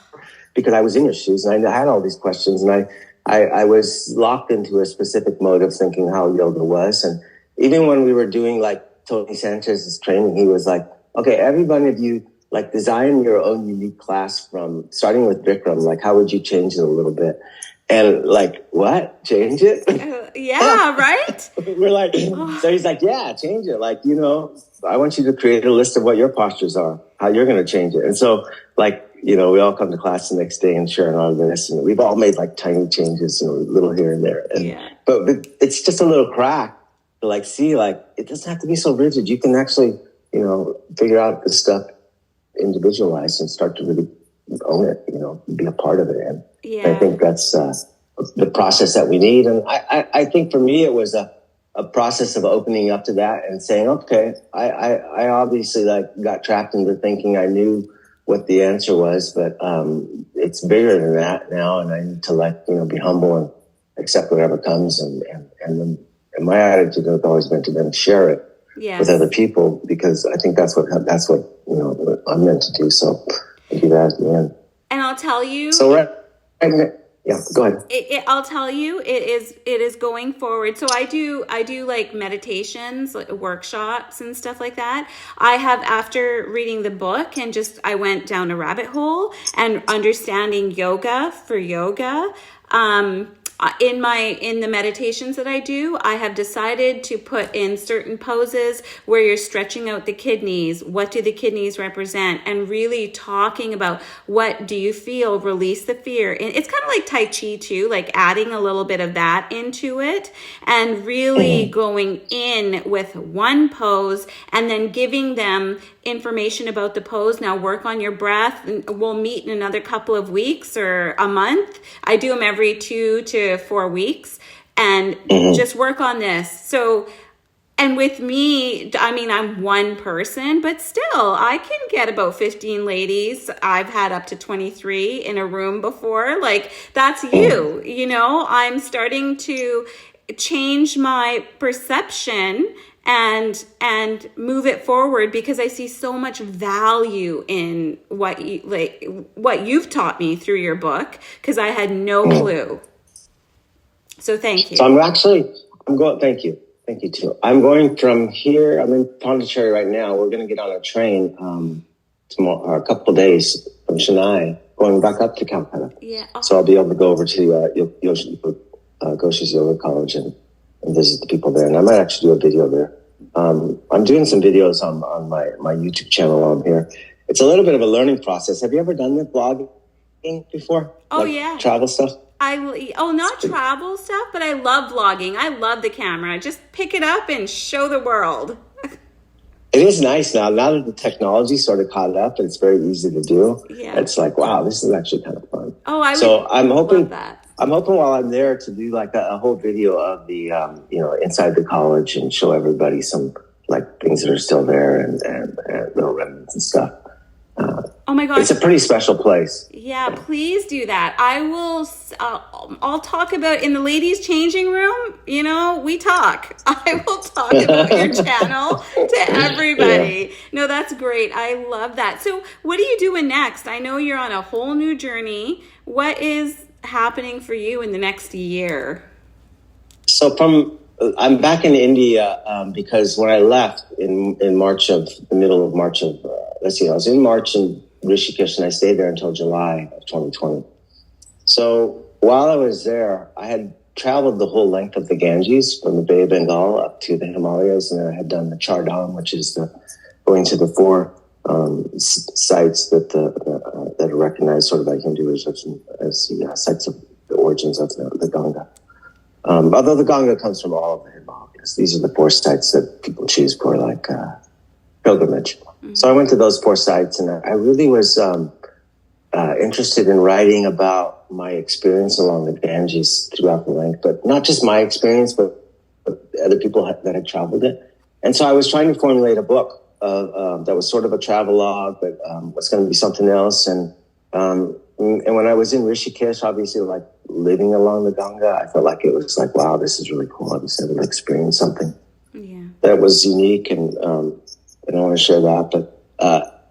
Because I was in your shoes, and I had all these questions, and I was locked into a specific mode of thinking how yoga was. And even when we were doing like Tony Sanchez's training, he was like, okay, every one of you like design your own unique class from starting with Bikram. Like, how would you change it a little bit? And like, what? Change it? Yeah, right? We're like, so he's like, yeah, change it. Like, I want you to create a list of what your postures are, how you're going to change it. And so, like, we all come to class the next day and share all of this. And we've all made like tiny changes, little here and there. But it's just a little crack to like see, like, it doesn't have to be so rigid. You can actually, figure out this stuff individualized and start to really own it, be a part of it. And I think that's the process that we need. And I think for me, it was a process of opening up to that and saying, okay, I obviously like got trapped into thinking I knew what the answer was, but it's bigger than that now. And I need to be humble and accept whatever comes. And my attitude has always been to then share it with other people, because I think that's what I'm meant to do. So I do that at the end. And I'll tell you. So yeah, go ahead. I'll tell you, it is going forward. So I do like meditations, like workshops and stuff like that. I have, after reading the book and I went down a rabbit hole and understanding yoga for yoga. In the meditations that I do, I have decided to put in certain poses where you're stretching out the kidneys. What do the kidneys represent? And really talking about, what do you feel? Release the fear. And it's kind of like Tai Chi too, like adding a little bit of that into it and really going in with one pose and then giving them information about the pose. Now work on your breath. We'll meet in another couple of weeks or a month. I do them every 2 to 4 weeks and just work on this. So, and with me, I mean, I'm one person, but still I can get about 15 ladies. I've had up to 23 in a room before. Like, that's you, I'm starting to change my perception and move it forward, because I see so much value in what you've taught me through your book, because I had no clue. So thank you. So I'm going, thank you. Thank you too. I'm going from here. I'm in Pondicherry right now. We're going to get on a train tomorrow, or a couple of days from Chennai, going back up to Calcutta. Yeah. So I'll be able to go over to Gosha's Yoga College and visit the people there. And I might actually do a video there. I'm doing some videos on my YouTube channel while I'm here. It's a little bit of a learning process. Have you ever done the blogging before? Oh, yeah. Travel stuff? Not travel stuff, but I love vlogging. I love the camera. Just pick it up and show the world. It is nice now that the technology sort of caught up and it's very easy to do. Yeah. It's like, wow, this is actually kind of fun. Oh, I'm hoping that. I'm hoping while I'm there to do like a whole video of the, inside the college and show everybody some like things that are still there and little remnants and stuff. Oh my gosh. It's a pretty special place. Yeah, please do that. I'll talk about in the ladies' changing room, we talk. I will talk about your channel to everybody. Yeah. No, that's great. I love that. So what are you doing next? I know you're on a whole new journey. What is happening for you in the next year? So I'm back in India because when I left in the middle of March of, I was in March in Rishikesh and I stayed there until July of 2020. So while I was there, I had traveled the whole length of the Ganges from the Bay of Bengal up to the Himalayas, and then I had done the Char Dham, which is going to the 4 sites that are recognized sort of by Hinduism as the sites of the origins of the Ganga. Although the Ganga comes from all of the Himalayas, these are the 4 sites that people choose for like pilgrimage. Mm-hmm. So I went to those 4 sites, and I really was interested in writing about my experience along the Ganges throughout the length, but not just my experience, but other people that had traveled it. And so I was trying to formulate a book that was sort of a travelogue, but was going to be something else. And when I was in Rishikesh, obviously, like living along the Ganga, I felt like it was like, wow, this is really cool. I was able to experience something that was unique, and I want to share that. But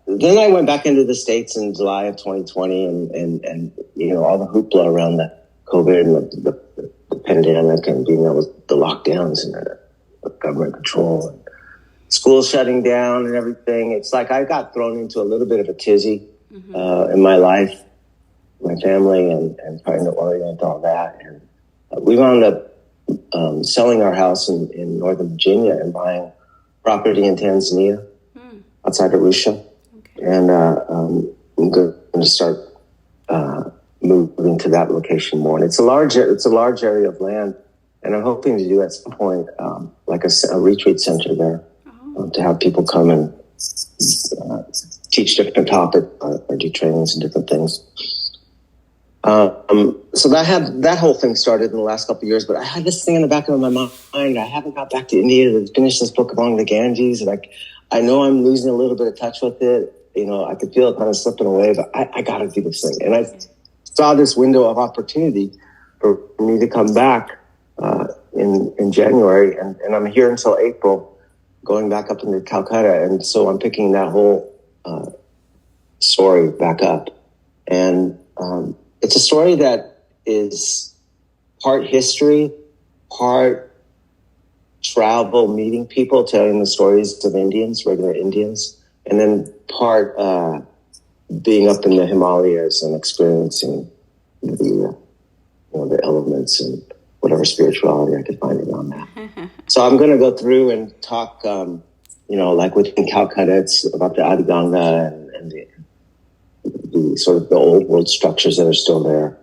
then I went back into the States in July of 2020, and all the hoopla around the COVID and the pandemic and being able the lockdowns and the government control. school shutting down and everything, it's like I got thrown into a little bit of a tizzy in my life, my family, and trying to orient all that. And we wound up selling our house in Northern Virginia and buying property in Tanzania outside Arusha. Okay. And I'm going to start moving to that location more. And it's a large area of land, and I'm hoping to do at some point like a retreat center there to have people come and teach different topics or do trainings and different things. So that whole thing started in the last couple of years, but I had this thing in the back of my mind. I haven't got back to India to finish this book along the Ganges, and I know I'm losing a little bit of touch with it. I could feel it kind of slipping away, but I got to do this thing. And I saw this window of opportunity for me to come back in January, and I'm here until April, going back up into Calcutta. And so I'm picking that whole story back up. And it's a story that is part history, part travel, meeting people, telling the stories of Indians, regular Indians, and then part being up in the Himalayas and experiencing the elements and whatever spirituality I could find around that. So I'm going to go through and talk, like within Calcutta, it's about the Adi Ganga and the sort of the old world structures that are still there,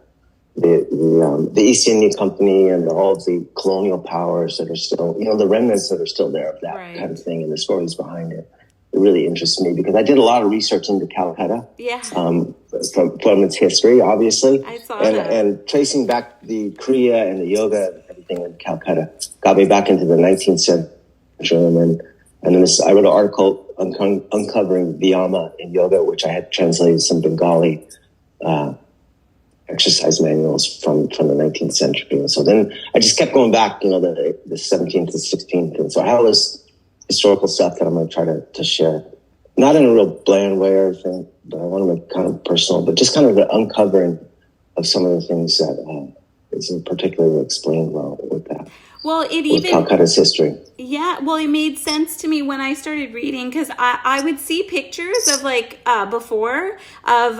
the East India Company and all of the colonial powers that are still, the remnants that are still there of that kind of thing, and the stories behind it. It really interests me because I did a lot of research into Calcutta, from its history, obviously, I saw that. And tracing back the Kriya and the yoga and everything in Calcutta got me back into the 19th century, and then I wrote an article uncovering Vyama in yoga, which I had translated some Bengali exercise manuals from the 19th century. And so then I just kept going back, the 17th to 16th, and so I have this historical stuff that I'm going to try to share. Not in a real bland way or anything, but I want to make it kind of personal, but just kind of the uncovering of some of the things that isn't particularly explained well with that. Well, with Calcutta's history. Yeah, well, it made sense to me when I started reading, because I would see pictures of before of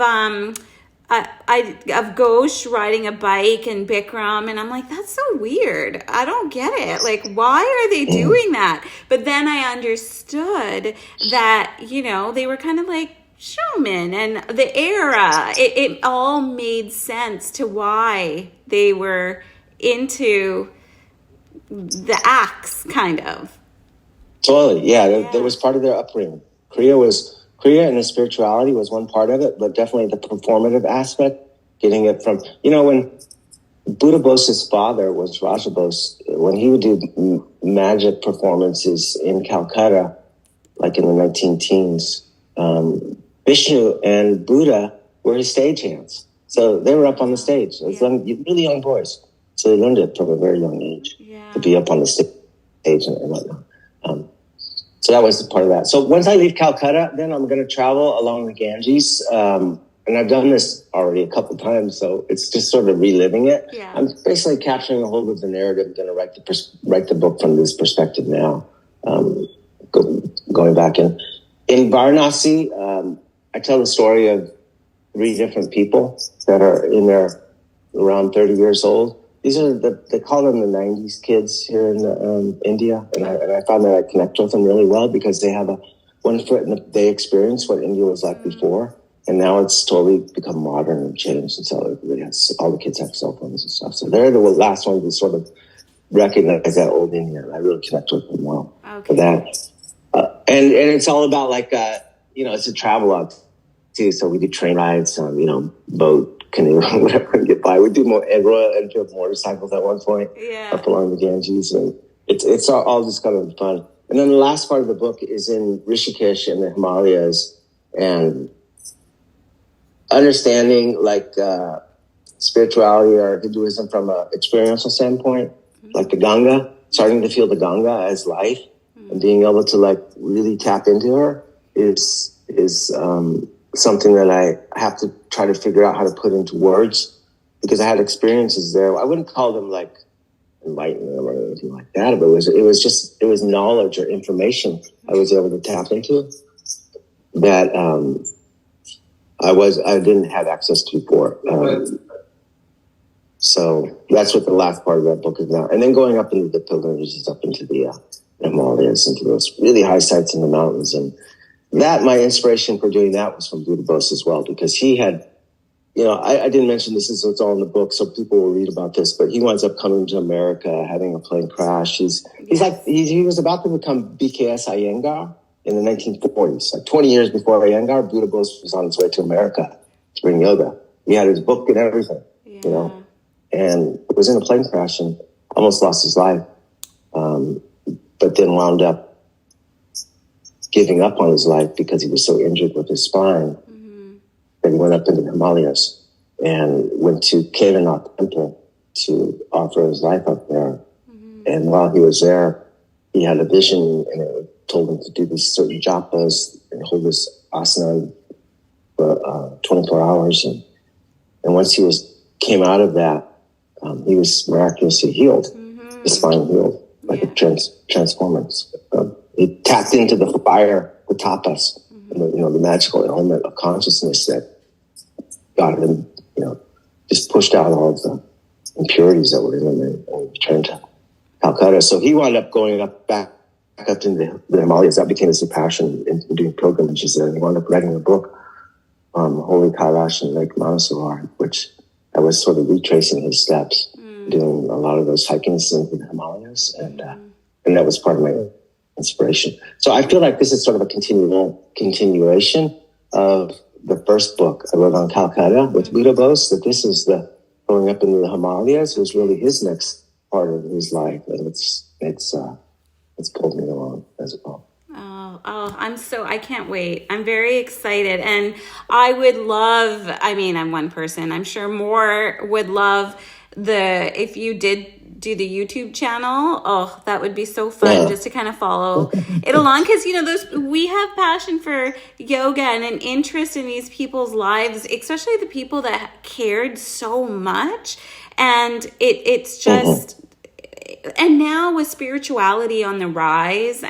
Ghosh riding a bike in Bikram, and I'm like, that's so weird. I don't get it. Like, why are they doing that? But then I understood that, they were kind of like showmen, and the era, it all made sense to why they were into the acts, kind of. Totally, yeah. That was part of their upbringing. Kriya and the spirituality was one part of it, but definitely the performative aspect, getting it from, when Buddha Bose's father was Raja Bose, when he would do magic performances in Calcutta, like in the 19-teens, Vishnu and Buddha were his stagehands. So they were up on the stage as really young boys. So they learned it from a very young age to be up on the stage and whatnot. So that was part of that. So once I leave Calcutta, then I'm going to travel along the Ganges. And I've done this already a couple of times, so it's just sort of reliving it. Yeah. I'm basically capturing a hold of the narrative. I'm going to write the book from this perspective now, going back in. In Varanasi, I tell the story of 3 different people that are in their around 30 years old. These are they call them the 90s kids here in India. And I found that I connect with them really well because they have one foot they experienced what India was like before. And now it's totally become modern and changed. And so all the kids have cell phones and stuff. So they're the last ones to sort of recognize that old India. I really connect with them well for that. And it's all about it's a travelogue too. So we do train rides on, boat, canoe, whatever, and get by. We do more Royal Enfield motorcycles at one point up along the Ganges, and it's all just kind of fun. And then the last part of the book is in Rishikesh in the Himalayas, and understanding spirituality or Hinduism from an experiential standpoint, like the Ganga, starting to feel the Ganga as life, and being able to really tap into her is something that I have to try to figure out how to put into words, because I had experiences there. I wouldn't call them enlighten them or anything like that. But it was knowledge or information I was able to tap into that I didn't have access to before. So that's what the last part of that book is now. And then going up into the pilgrimages, up into the Himalayas, into those really high sites in the mountains. And that, my inspiration for doing that was from Buddha Bose as well, because he had, I didn't mention this, it's all in the book, so people will read about this, but he winds up coming to America, having a plane crash. He was about to become BKS Iyengar in the 1940s, like 20 years before Iyengar. Buddha Bose was on his way to America to bring yoga. He had his book and everything, and it was in a plane crash and almost lost his life, but then wound up giving up on his life because he was so injured with his spine that he went up into the Himalayas and went to Kedarnath Temple to offer his life up there. And while he was there, he had a vision, and it told him to do these certain japas and hold this asana for 24 hours. And once he came out of that, he was miraculously healed. His spine healed, like a transformance. He tapped into the fire, the tapas, the magical element of consciousness that got him, just pushed out all of the impurities that were in him and returned to Calcutta. So he wound up going back up into the Himalayas. That became his passion in doing pilgrimages there. And he wound up writing a book, Holy Kailash and Lake Manasavar, which I was sort of retracing his steps, doing a lot of those hikings into the Himalayas. And that was part of my inspiration. So I feel like this is sort of a continuation of the first book I wrote on Calcutta with Buddha Bose, that this is the going up into the Himalayas was really his next part of his life. And it's pulled me along as well. I can't wait. I'm very excited. And I would love, I'm one person, I'm sure more would love if you did do the YouTube channel. That would be so fun just to kind of follow it along. Cause we have passion for yoga and an interest in these people's lives, especially the people that cared so much. And it's just, and now with spirituality on the rise,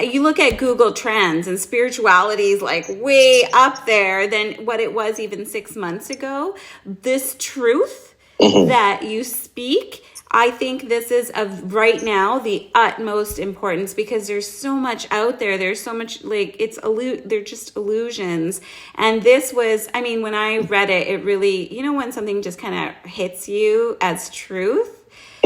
you look at Google Trends and spirituality is like way up there than what it was even 6 months ago. This truth that you speak, I think this is right now the utmost importance, because there's so much out there. There's so much they're just illusions. And this was, when I read it, it really, when something just kind of hits you as truth.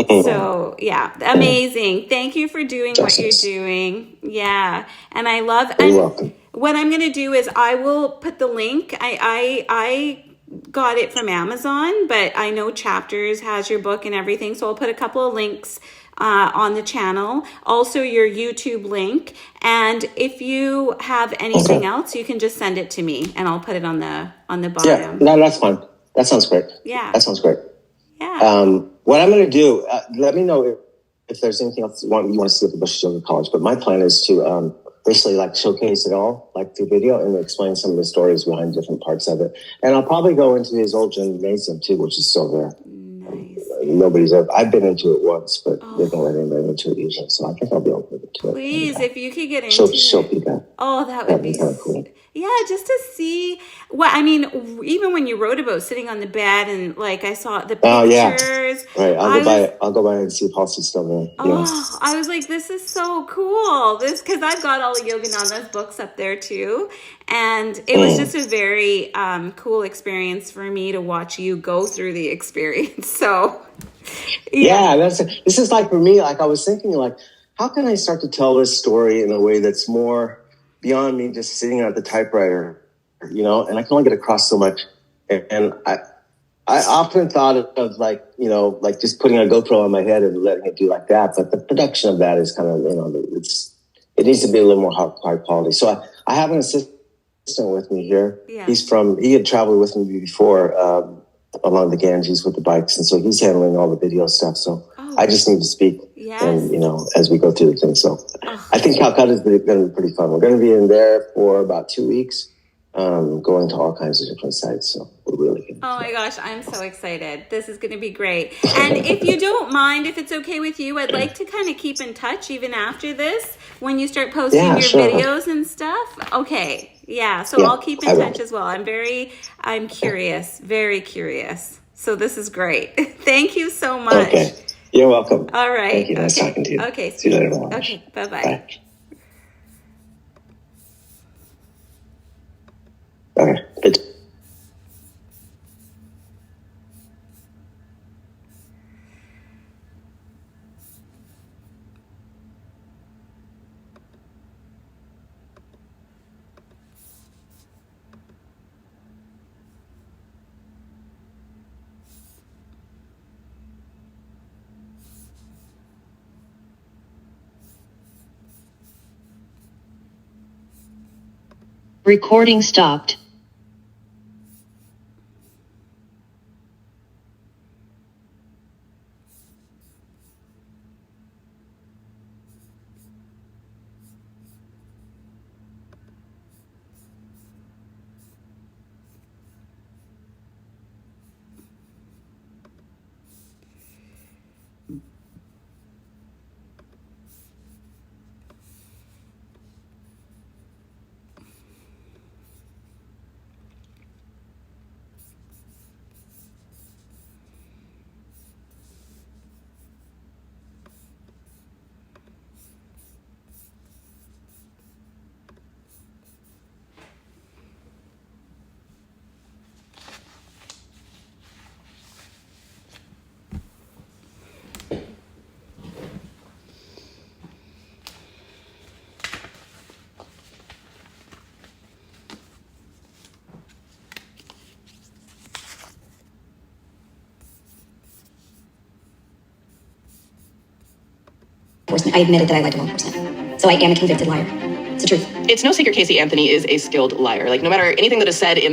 So amazing. Thank you for doing what you're doing. Yeah. And I love, and what I'm going to do is I will put the link. I got it from Amazon, but I know Chapters has your book and everything. So I'll put a couple of links on the channel, also your YouTube link. And if you have anything else, you can just send it to me and I'll put it on the bottom. Yeah, no, that's fine. That sounds great. Yeah. That sounds great. Yeah. What I'm going to do, let me know if there's anything else you want to see at the Bush Yoga College. But my plan is to basically showcase it all, through video, and explain some of the stories behind different parts of it. And I'll probably go into his old gymnasium too, which is still there. Nobody's ever. I've been into it once, but they don't let anybody into it usually. So I think I'll be able to get into it. Please, if you could get into show people. Oh, that'd be kind of cool. Yeah, just to see what even when you wrote about sitting on the bed and I saw the pictures. Oh yeah, right. I'll go by and see if Halsey's still there. Oh, I was like, this is so cool. Because I've got all the Yogananda's books up there too, and it was just a very cool experience for me to watch you go through the experience. So this is for me. I was thinking, how can I start to tell this story in a way that's more beyond me just sitting at the typewriter, and I can only get across so much. And I often thought of just putting a GoPro on my head and letting it do like that. But the production of that is kind of, it needs to be a little more high quality. So I have an assistant with me here. Yeah. He had traveled with me before along the Ganges with the bikes. And so he's handling all the video stuff. So I just need to speak. Yes. And, as we go through the thing. So I think Calcutta is going to be pretty fun. We're going to be in there for about 2 weeks, going to all kinds of different sites. So we're really good. Oh my gosh, I'm so excited. This is going to be great. And if you don't mind, if it's okay with you, I'd like to kind of keep in touch even after this when you start posting your videos and stuff. Okay. Yeah. So I'll keep in touch as well. I'm curious, very curious. So this is great. Thank you so much. Okay. You're welcome. All right. Thank you. Nice talking to you. Okay. See you later. Okay. Bye-bye. Bye. Okay. Good. Recording stopped. I admitted that I lied to law enforcement. So I am a convicted liar. It's the truth. It's no secret Casey Anthony is a skilled liar. Like, no matter anything that is said in